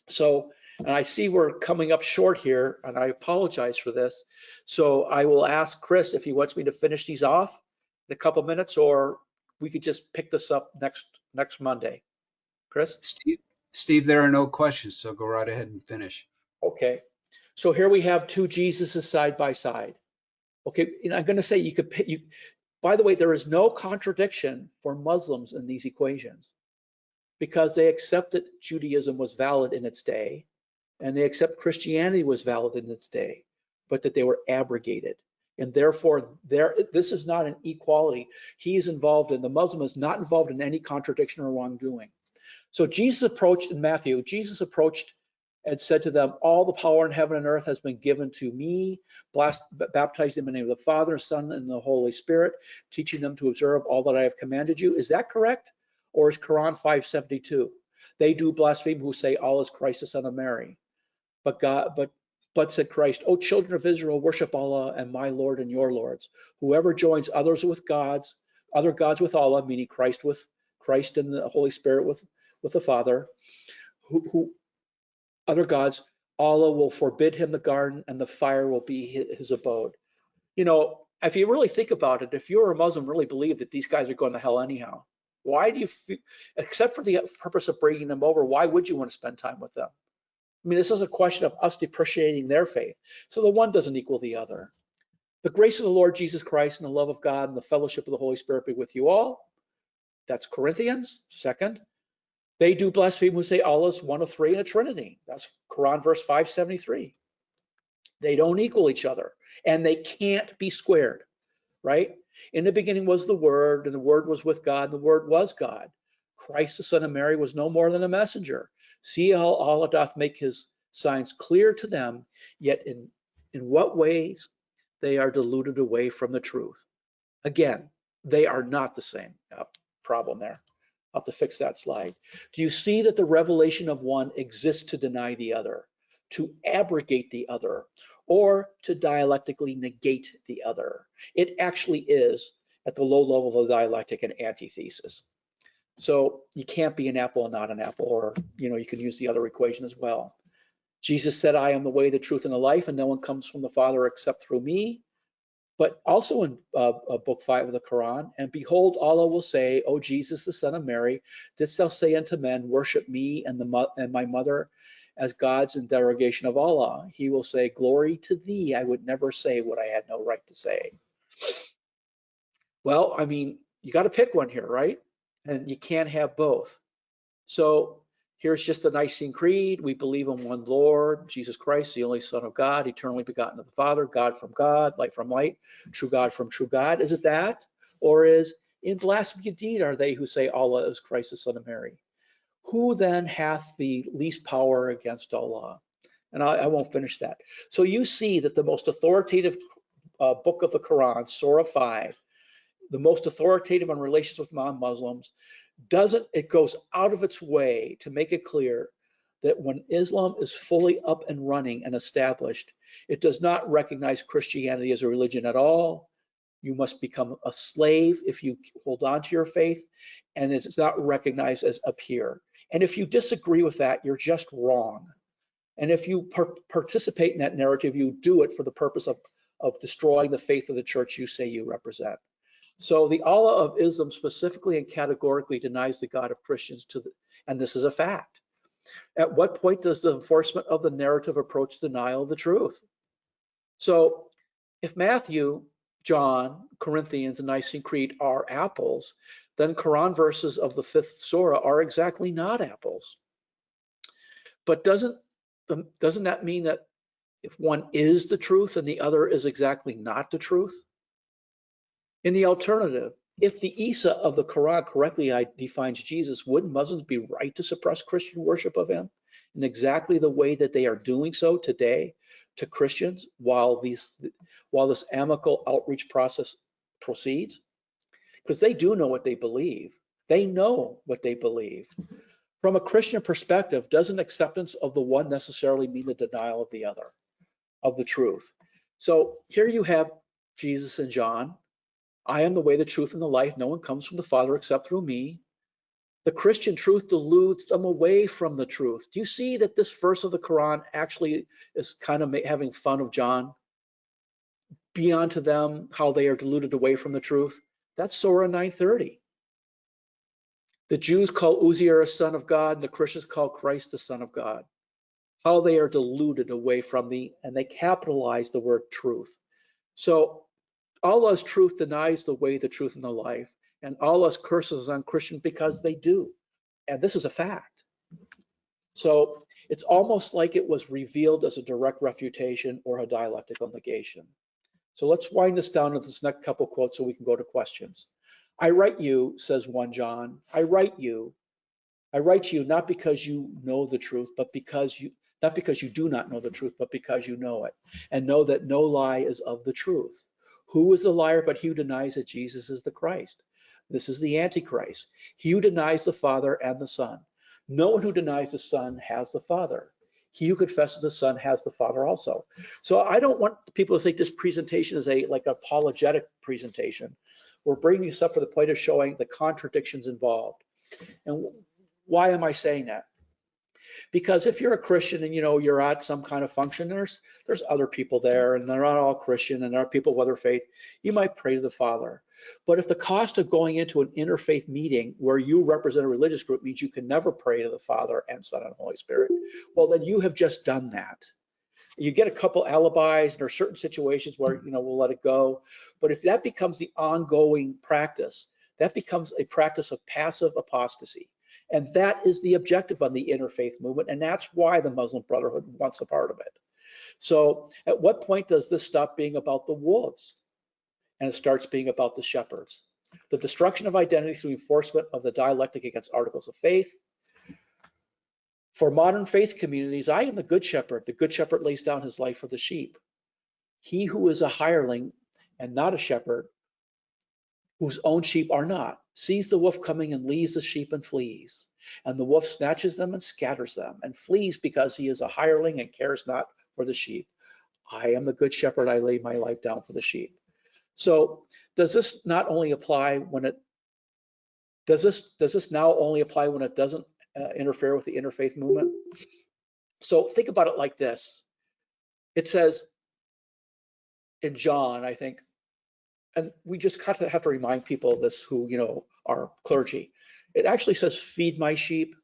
Speaker 2: So, and I see we're coming up short here, and I apologize for this. So I will ask Chris if he wants me to finish these off in a couple minutes, or we could just pick this up next Monday. Chris?
Speaker 1: Steve, there are no questions, so go right ahead and finish.
Speaker 2: Okay. So here we have two Jesuses side by side. Okay, and I'm going to say you could pick, by the way, there is no contradiction for Muslims in these equations because they accept that Judaism was valid in its day and they accept Christianity was valid in its day, but that they were abrogated. And therefore, this is not an equality. He is involved in, the Muslim is not involved in any contradiction or wrongdoing. So Jesus approached in Matthew, Jesus approached and said to them, all the power in heaven and earth has been given to me, baptize them in the name of the Father, Son, and the Holy Spirit, teaching them to observe all that I have commanded you. Is that correct? Or is Quran 572? They do blaspheme who say Allah is Christ, the Son of Mary. But said Christ, O children of Israel, worship Allah and my Lord and your Lords. Whoever joins others with gods, other gods with Allah, meaning Christ and the Holy Spirit with the Father, who other gods, Allah will forbid him the garden and the fire will be his abode. You know, if you really think about it, if you're a Muslim, really believe that these guys are going to hell anyhow, why do you feel, except for the purpose of bringing them over, why would you want to spend time with them? I mean, this is a question of us depreciating their faith. So the one doesn't equal the other. The grace of the Lord Jesus Christ and the love of God and the fellowship of the Holy Spirit be with you all. That's Corinthians. Second, they do blaspheme who say Allah is one of three in a Trinity. That's Quran verse 573. They don't equal each other and they can't be squared, right? In the beginning was the Word and the Word was with God and the Word was God. Christ, the Son of Mary, was no more than a messenger. See how Allah doth make his signs clear to them, yet in what ways they are deluded away from the truth. Again, they are not the same. Problem there. I'll have to fix that slide. Do you see that the revelation of one exists to deny the other, to abrogate the other, or to dialectically negate the other? It actually is, at the low level of the dialectic, an antithesis. So you can't be an apple and not an apple, or you can use the other equation as well. Jesus said, I am the way, the truth, and the life, and no one comes from the Father except through me. But also in book 5 of the Quran, and behold, Allah will say, O Jesus, the Son of Mary, didst thou say unto men, worship me and my mother as gods in derogation of Allah? He will say, glory to thee, I would never say what I had no right to say. Well, I mean, you got to pick one here, right? And you can't have both. So here's just the Nicene Creed. We believe in one Lord, Jesus Christ, the only Son of God, eternally begotten of the Father, God from God, light from light, true God from true God. Is it that? Or is in blasphemy indeed are they who say Allah is Christ, the Son of Mary? Who then hath the least power against Allah? And I won't finish that. So you see that the most authoritative book of the Quran, Surah 5, the most authoritative on relations with non-Muslims, it goes out of its way to make it clear that when Islam is fully up and running and established, it does not recognize Christianity as a religion at all. You must become a slave if you hold on to your faith, and it's not recognized as a peer. And if you disagree with that, you're just wrong. And if you participate in that narrative, you do it for the purpose of destroying the faith of the church you say you represent. So the Allah of Islam specifically and categorically denies the God of Christians and this is a fact. At what point does the enforcement of the narrative approach denial of the truth? So if Matthew, John, Corinthians, and Nicene Creed are apples, then Quran verses of the 5th surah are exactly not apples. But doesn't that mean that if one is the truth and the other is exactly not the truth? In the alternative, if the Isa of the Quran correctly defines Jesus, wouldn't Muslims be right to suppress Christian worship of him in exactly the way that they are doing so today to Christians while this amicable outreach process proceeds? Because they do know what they believe. They know what they believe. From a Christian perspective, doesn't acceptance of the one necessarily mean the denial of the other, of the truth? So here you have Jesus and John. I am the way, the truth, and the life. No one comes from the Father except through me. The Christian truth deludes them away from the truth. Do you see that this verse of the Quran actually is kind of having fun of John? Be unto them how they are deluded away from the truth. That's Surah 930. The Jews call Uziah a son of God, and the Christians call Christ the son of God. How they are deluded away from and they capitalize the word truth. So Allah's truth denies the way, the truth, and the life, and Allah's curses on Christians because they do. And this is a fact. So it's almost like it was revealed as a direct refutation or a dialectical negation. So let's wind this down to this next couple quotes so we can go to questions. I write you, says 1 John, I write to you not because you know the truth, but not because you do not know the truth, but because you know it, and know that no lie is of the truth. Who is the liar but he who denies that Jesus is the Christ? This is the Antichrist. He who denies the Father and the Son. No one who denies the Son has the Father. He who confesses the Son has the Father also. So I don't want people to think this presentation is like an apologetic presentation. We're bringing this up for the point of showing the contradictions involved. And why am I saying that? Because if you're a Christian and you're at some kind of function, there's other people there, and they're not all Christian, and there are people of other faith. You might pray to the Father. But if the cost of going into an interfaith meeting where you represent a religious group means you can never pray to the Father and Son and Holy Spirit, well, then you have just done that. You get a couple alibis, and there are certain situations where we'll let it go. But if that becomes the ongoing practice, that becomes a practice of passive apostasy. And that is the objective of the interfaith movement, and that's why the Muslim Brotherhood wants a part of it. So at what point does this stop being about the wolves and it starts being about the shepherds? The destruction of identity through enforcement of the dialectic against articles of faith. For modern faith communities, I am the good shepherd. The good shepherd lays down his life for the sheep. He who is a hireling and not a shepherd, whose own sheep are not, sees the wolf coming and leaves the sheep and flees. And the wolf snatches them and scatters them and flees because he is a hireling and cares not for the sheep. I am the good shepherd. I lay my life down for the sheep. So does this not only apply when it, does this now only apply when it doesn't interfere with the interfaith movement? So think about it like this. It says in John, I think, and we just have to remind people of this who are clergy. It actually says feed my sheep.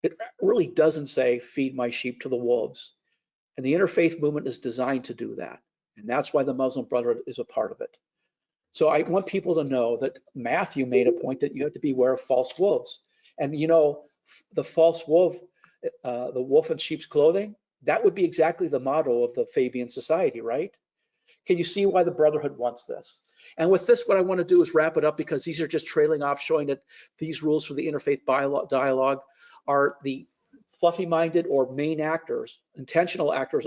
Speaker 2: It really doesn't say feed my sheep to the wolves. And the interfaith movement is designed to do that. And that's why the Muslim Brotherhood is a part of it. So I want people to know that Matthew made a point that you have to beware of false wolves. And the false wolf, the wolf in sheep's clothing, that would be exactly the motto of the Fabian Society, right? Can you see why the Brotherhood wants this? And with this, what I want to do is wrap it up, because these are just trailing off, showing that these rules for the Interfaith Dialogue are the fluffy-minded or main actors, intentional actors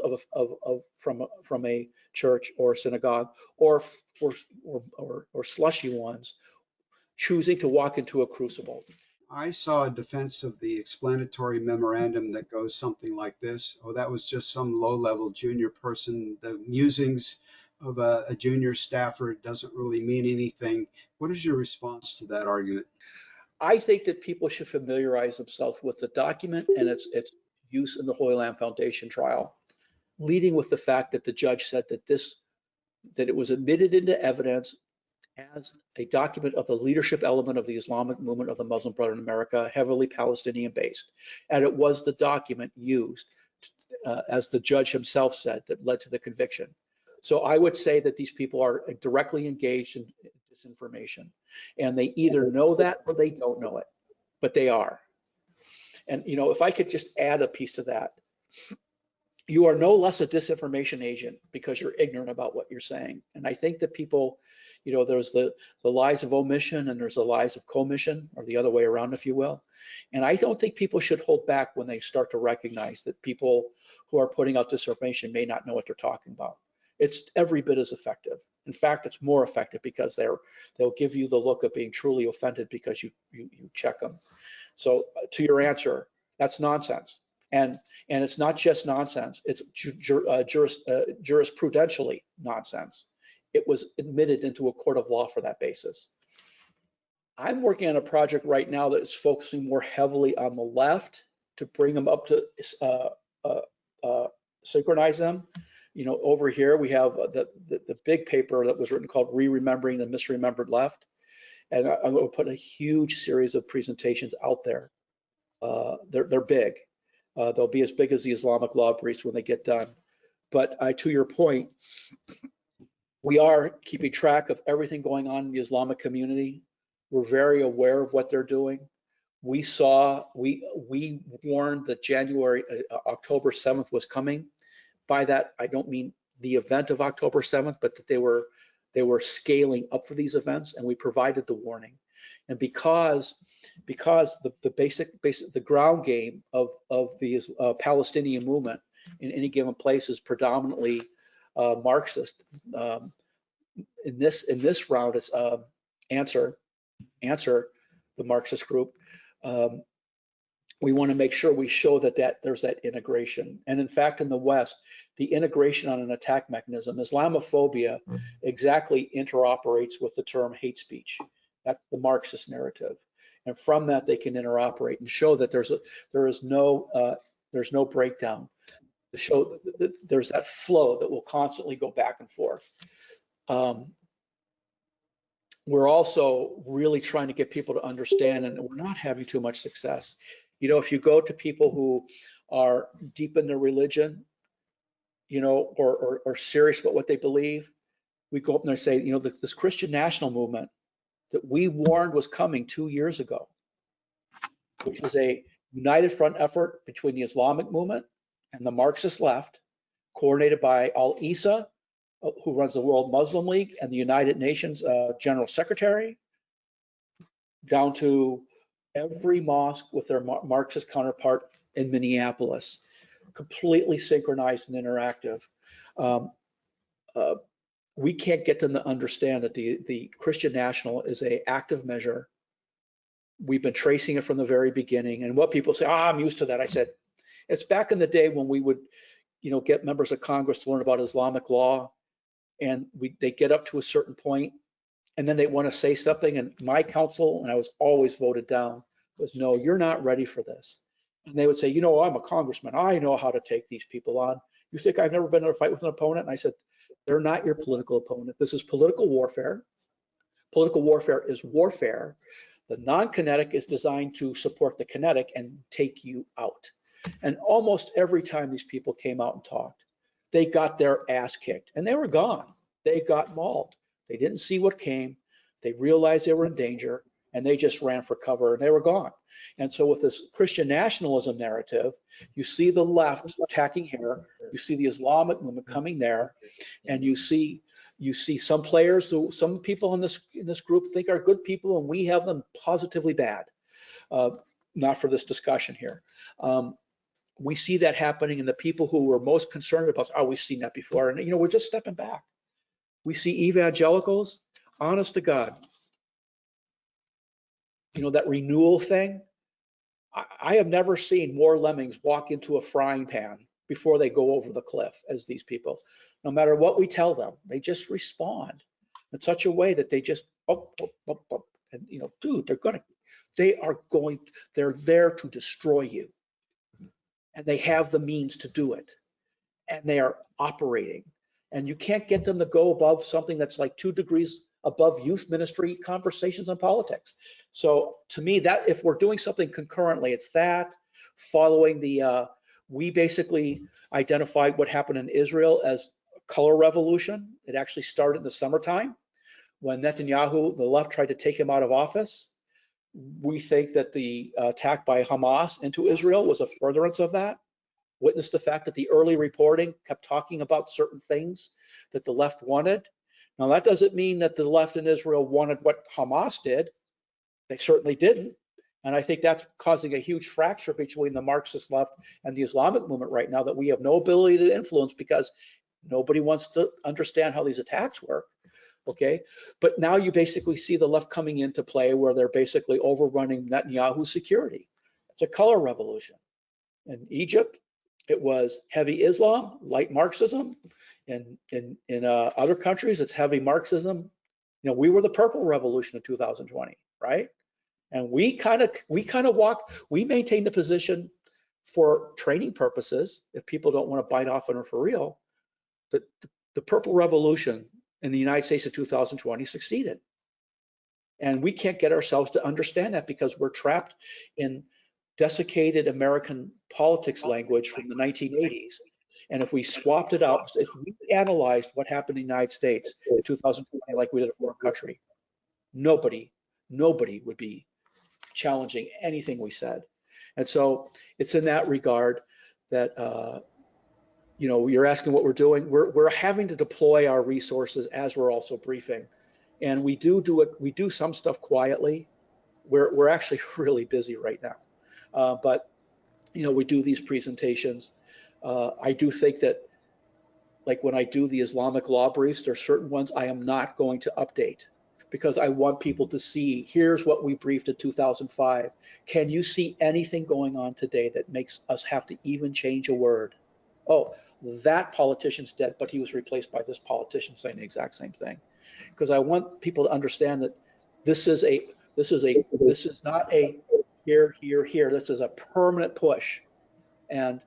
Speaker 2: from a church or a synagogue, or slushy ones choosing to walk into a crucible.
Speaker 1: I saw a defense of the explanatory memorandum that goes something like this. Oh, that was just some low-level junior person. The musings of a junior staffer doesn't really mean anything. What is your response to that argument?
Speaker 2: I think that people should familiarize themselves with the document and its use in the Holy Land Foundation trial, leading with the fact that the judge said that it was admitted into evidence as a document of the leadership element of the Islamic movement of the Muslim Brotherhood in America, heavily Palestinian based. And it was the document used, as the judge himself said, that led to the conviction. So I would say that these people are directly engaged in disinformation, and they either know that or they don't know it, but they are. And if I could just add a piece to that, you are no less a disinformation agent because you're ignorant about what you're saying. And I think that people, There's the lies of omission and there's the lies of commission, or the other way around, if you will. And I don't think people should hold back when they start to recognize that people who are putting out disinformation may not know what they're talking about. It's every bit as effective. In fact, it's more effective because they'll give you the look of being truly offended because you check them. So to your answer, that's nonsense. And it's not just nonsense, it's jurisprudentially nonsense. It was admitted into a court of law for that basis. I'm working on a project right now that is focusing more heavily on the left to bring them up to synchronize them. Over here we have the big paper that was written called Re-Remembering the Misremembered Left. And I'm going to put a huge series of presentations out there. They're big. They'll be as big as the Islamic law briefs when they get done. But to your point, we are keeping track of everything going on in the Islamic community. We're very aware of what they're doing. We warned that October 7th was coming. By that, I don't mean the event of October 7th, but that they were scaling up for these events, and we provided the warning. And because the ground game of the Palestinian movement in any given place is predominantly Marxist. In this round, it's answer the Marxist group. We want to make sure we show that there's that integration. And in fact, in the West, the integration on an attack mechanism, Islamophobia, exactly interoperates with the term hate speech. That's the Marxist narrative. And from that, they can interoperate and show that there's no breakdown. To show that there's that flow that will constantly go back and forth. We're also really trying to get people to understand, and we're not having too much success. If you go to people who are deep in their religion, or serious about what they believe, we go up and they say, this Christian national movement that we warned was coming 2 years ago, which was a united front effort between the Islamic movement and the Marxist left, coordinated by Al-Isa, who runs the World Muslim League, and the United Nations General Secretary, down to every mosque with their Marxist counterpart in Minneapolis, completely synchronized and interactive. We can't get them to understand that the Christian National is an active measure. We've been tracing it from the very beginning. And what people say, I'm used to that. I said, it's back in the day when we would, get members of Congress to learn about Islamic law, and they get up to a certain point, and then they want to say something, and my counsel, and I was always voted down, was, no, you're not ready for this. And they would say, I'm a congressman. I know how to take these people on. You think I've never been in a fight with an opponent? And I said, they're not your political opponent. This is political warfare. Political warfare is warfare. The non-kinetic is designed to support the kinetic and take you out. And almost every time these people came out and talked, they got their ass kicked, and they were gone. They got mauled. They didn't see what came. They realized they were in danger, and they just ran for cover, and they were gone. And so with this Christian nationalism narrative, you see the left attacking here, you see the Islamic movement coming there, and you see some players who some people in this group think are good people, and we have them positively bad. Not for this discussion here. We see that happening, and the people who were most concerned about, we've seen that before, and we're just stepping back. We see evangelicals, honest to God, that renewal thing. I have never seen more lemmings walk into a frying pan before they go over the cliff as these people. No matter what we tell them, they just respond in such a way that they just and dude, they're there to destroy you, and they have the means to do it, and they are operating, and you can't get them to go above something that's like 2 degrees above youth ministry conversations on politics. So to me, that if we're doing something concurrently, it's that following we basically identified what happened in Israel as a color revolution. It actually started in the summertime when Netanyahu, the left, tried to take him out of office. We think that the attack by Hamas into Israel was a furtherance of that. Witness the fact that the early reporting kept talking about certain things that the left wanted. Now, that doesn't mean that the left in Israel wanted what Hamas did. They certainly didn't. And I think that's causing a huge fracture between the Marxist left and the Islamic movement right now that we have no ability to influence because nobody wants to understand how these attacks work. Okay, but now you basically see the left coming into play where they're basically overrunning Netanyahu's security. It's a color revolution. In Egypt, it was heavy Islam, light Marxism. In other countries, it's heavy Marxism. You know, we were the purple revolution in 2020, right? And we kind of we maintained the position for training purposes. If people don't want to bite off on it for real, the purple revolution in the United States of 2020 succeeded. And we can't get ourselves to understand that because we're trapped in desiccated American politics language from the 1980s. And if we swapped it out, if we analyzed what happened in the United States in 2020 like we did in a foreign country, nobody would be challenging anything we said. And so it's in that regard that you know, you're asking what we're doing. We're having to deploy our resources as we're also briefing, and we do some stuff quietly. We're actually really busy right now, but you know, we do these presentations. I do think that, like when I do the Islamic law briefs, there are certain ones I am not going to update because I want people to see, here's what we briefed in 2005. Can you see anything going on today that makes us have to even change a word? Oh, that politician's dead, but he was replaced by this politician saying the exact same thing. Because I want people to understand that this is not a here. This is a permanent push, and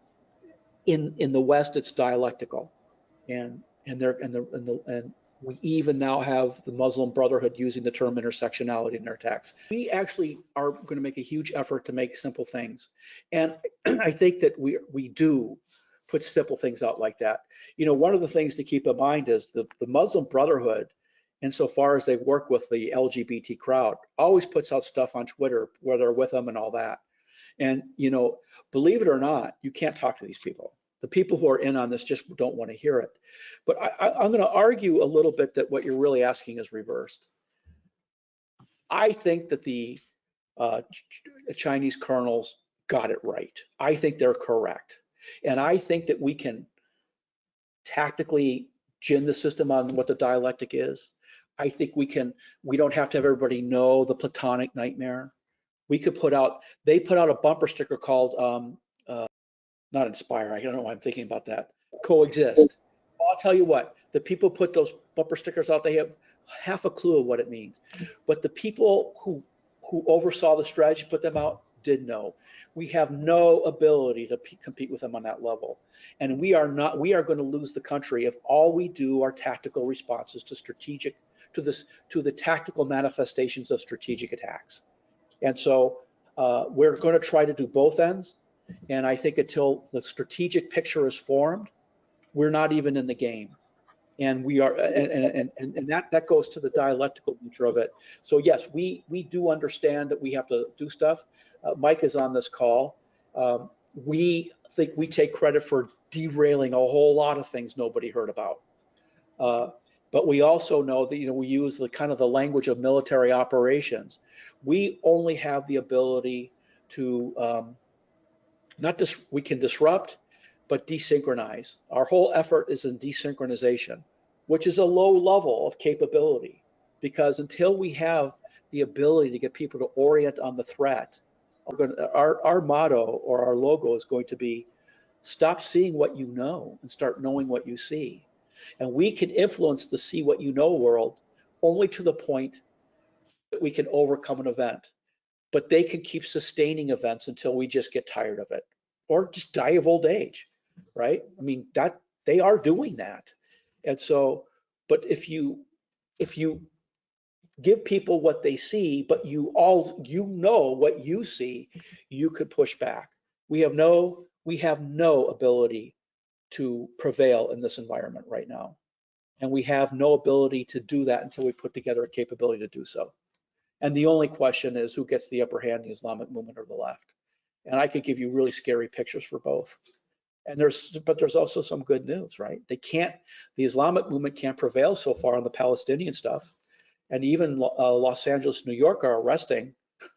Speaker 2: in the West, it's dialectical, and we even now have the Muslim Brotherhood using the term intersectionality in their attacks. We actually are going to make a huge effort to make simple things, and I think that we do put simple things out like that. You know, one of the things to keep in mind is the Muslim Brotherhood, insofar as they work with the LGBT crowd, always puts out stuff on Twitter where they're with them and all that. And, you know, believe it or not, you can't talk to these people. The people who are in on this just don't want to hear it. But I'm going to argue a little bit that what you're really asking is reversed. I think that the Chinese colonels got it right. I think they're correct. And I think that we can tactically gin the system on what the dialectic is. I think we don't have to have everybody know the Platonic nightmare. We could they put out a bumper sticker called, not inspire, I don't know why I'm thinking about that, coexist. I'll tell you what, the people put those bumper stickers out, they have half a clue of what it means. But the people who oversaw the strategy, put them out, did know. We have no ability to compete with them on that level. And we are going to lose the country if all we do are tactical responses to the tactical manifestations of strategic attacks. And so we're going to try to do both ends. And I think until the strategic picture is formed, we're not even in the game. And we are, and that goes to the dialectical nature of it. So yes, we do understand that we have to do stuff. Mike is on this call. We think we take credit for derailing a whole lot of things nobody heard about. But we also know that, you know, we use the kind of the language of military operations. We only have the ability to we can disrupt, but desynchronize. Our whole effort is in desynchronization, which is a low level of capability, because until we have the ability to get people to orient on the threat, our motto or our logo is going to be stop seeing what you know and start knowing what you see. And we can influence the see what you know world only to the point that we can overcome an event. But they can keep sustaining events until we just get tired of it or just die of old age, right? I mean, that they are doing that. And so, but if you give people what they see, but you know what you see, you could push back. We have no ability to prevail in this environment right now. And we have no ability to do that until we put together a capability to do so. And the only question is who gets the upper hand, the Islamic movement or the left? And I could give you really scary pictures for both. but there's also some good news, right? The Islamic movement can't prevail so far on the Palestinian stuff. And even Los Angeles, New York are arresting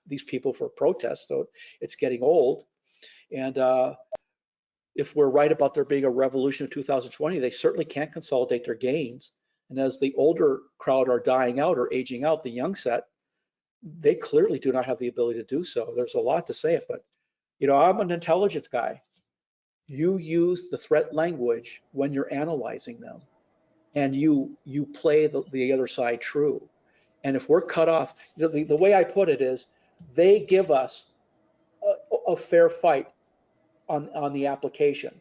Speaker 2: these people for protests. So it's getting old. And if we're right about there being a revolution of 2020, they certainly can't consolidate their gains. And as the older crowd are dying out or aging out, the young set, they clearly do not have the ability to do so. There's a lot to say it, but I'm an intelligence guy. You use the threat language when you're analyzing them, and you play the other side true. And if we're cut off, the way I put it is, they give us a fair fight on the application,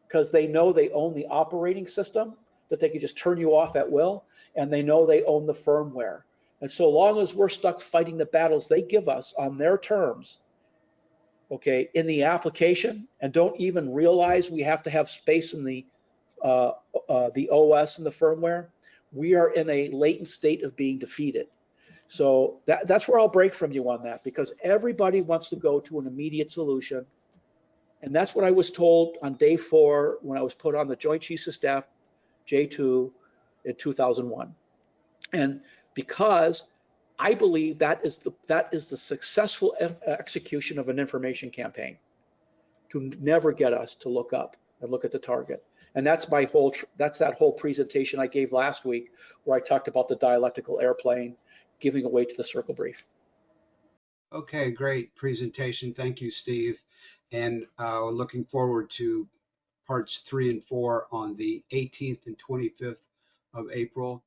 Speaker 2: because they know they own the operating system, that they can just turn you off at will, and they know they own the firmware. And so long as we're stuck fighting the battles they give us on their terms, okay, in the application, and don't even realize we have to have space in the OS and the firmware, we are in a latent state of being defeated. So that's where I'll break from you on that, because everybody wants to go to an immediate solution. And that's what I was told on day 4 when I was put on the Joint Chiefs of Staff J2 in 2001. And because I believe that is the successful execution of an information campaign, to never get us to look up and look at the target. And that's that whole presentation I gave last week, where I talked about the dialectical airplane giving away to the circle brief.
Speaker 1: Okay, great presentation. Thank you, Steve. And looking forward to parts 3 and 4 on the 18th and 25th of April.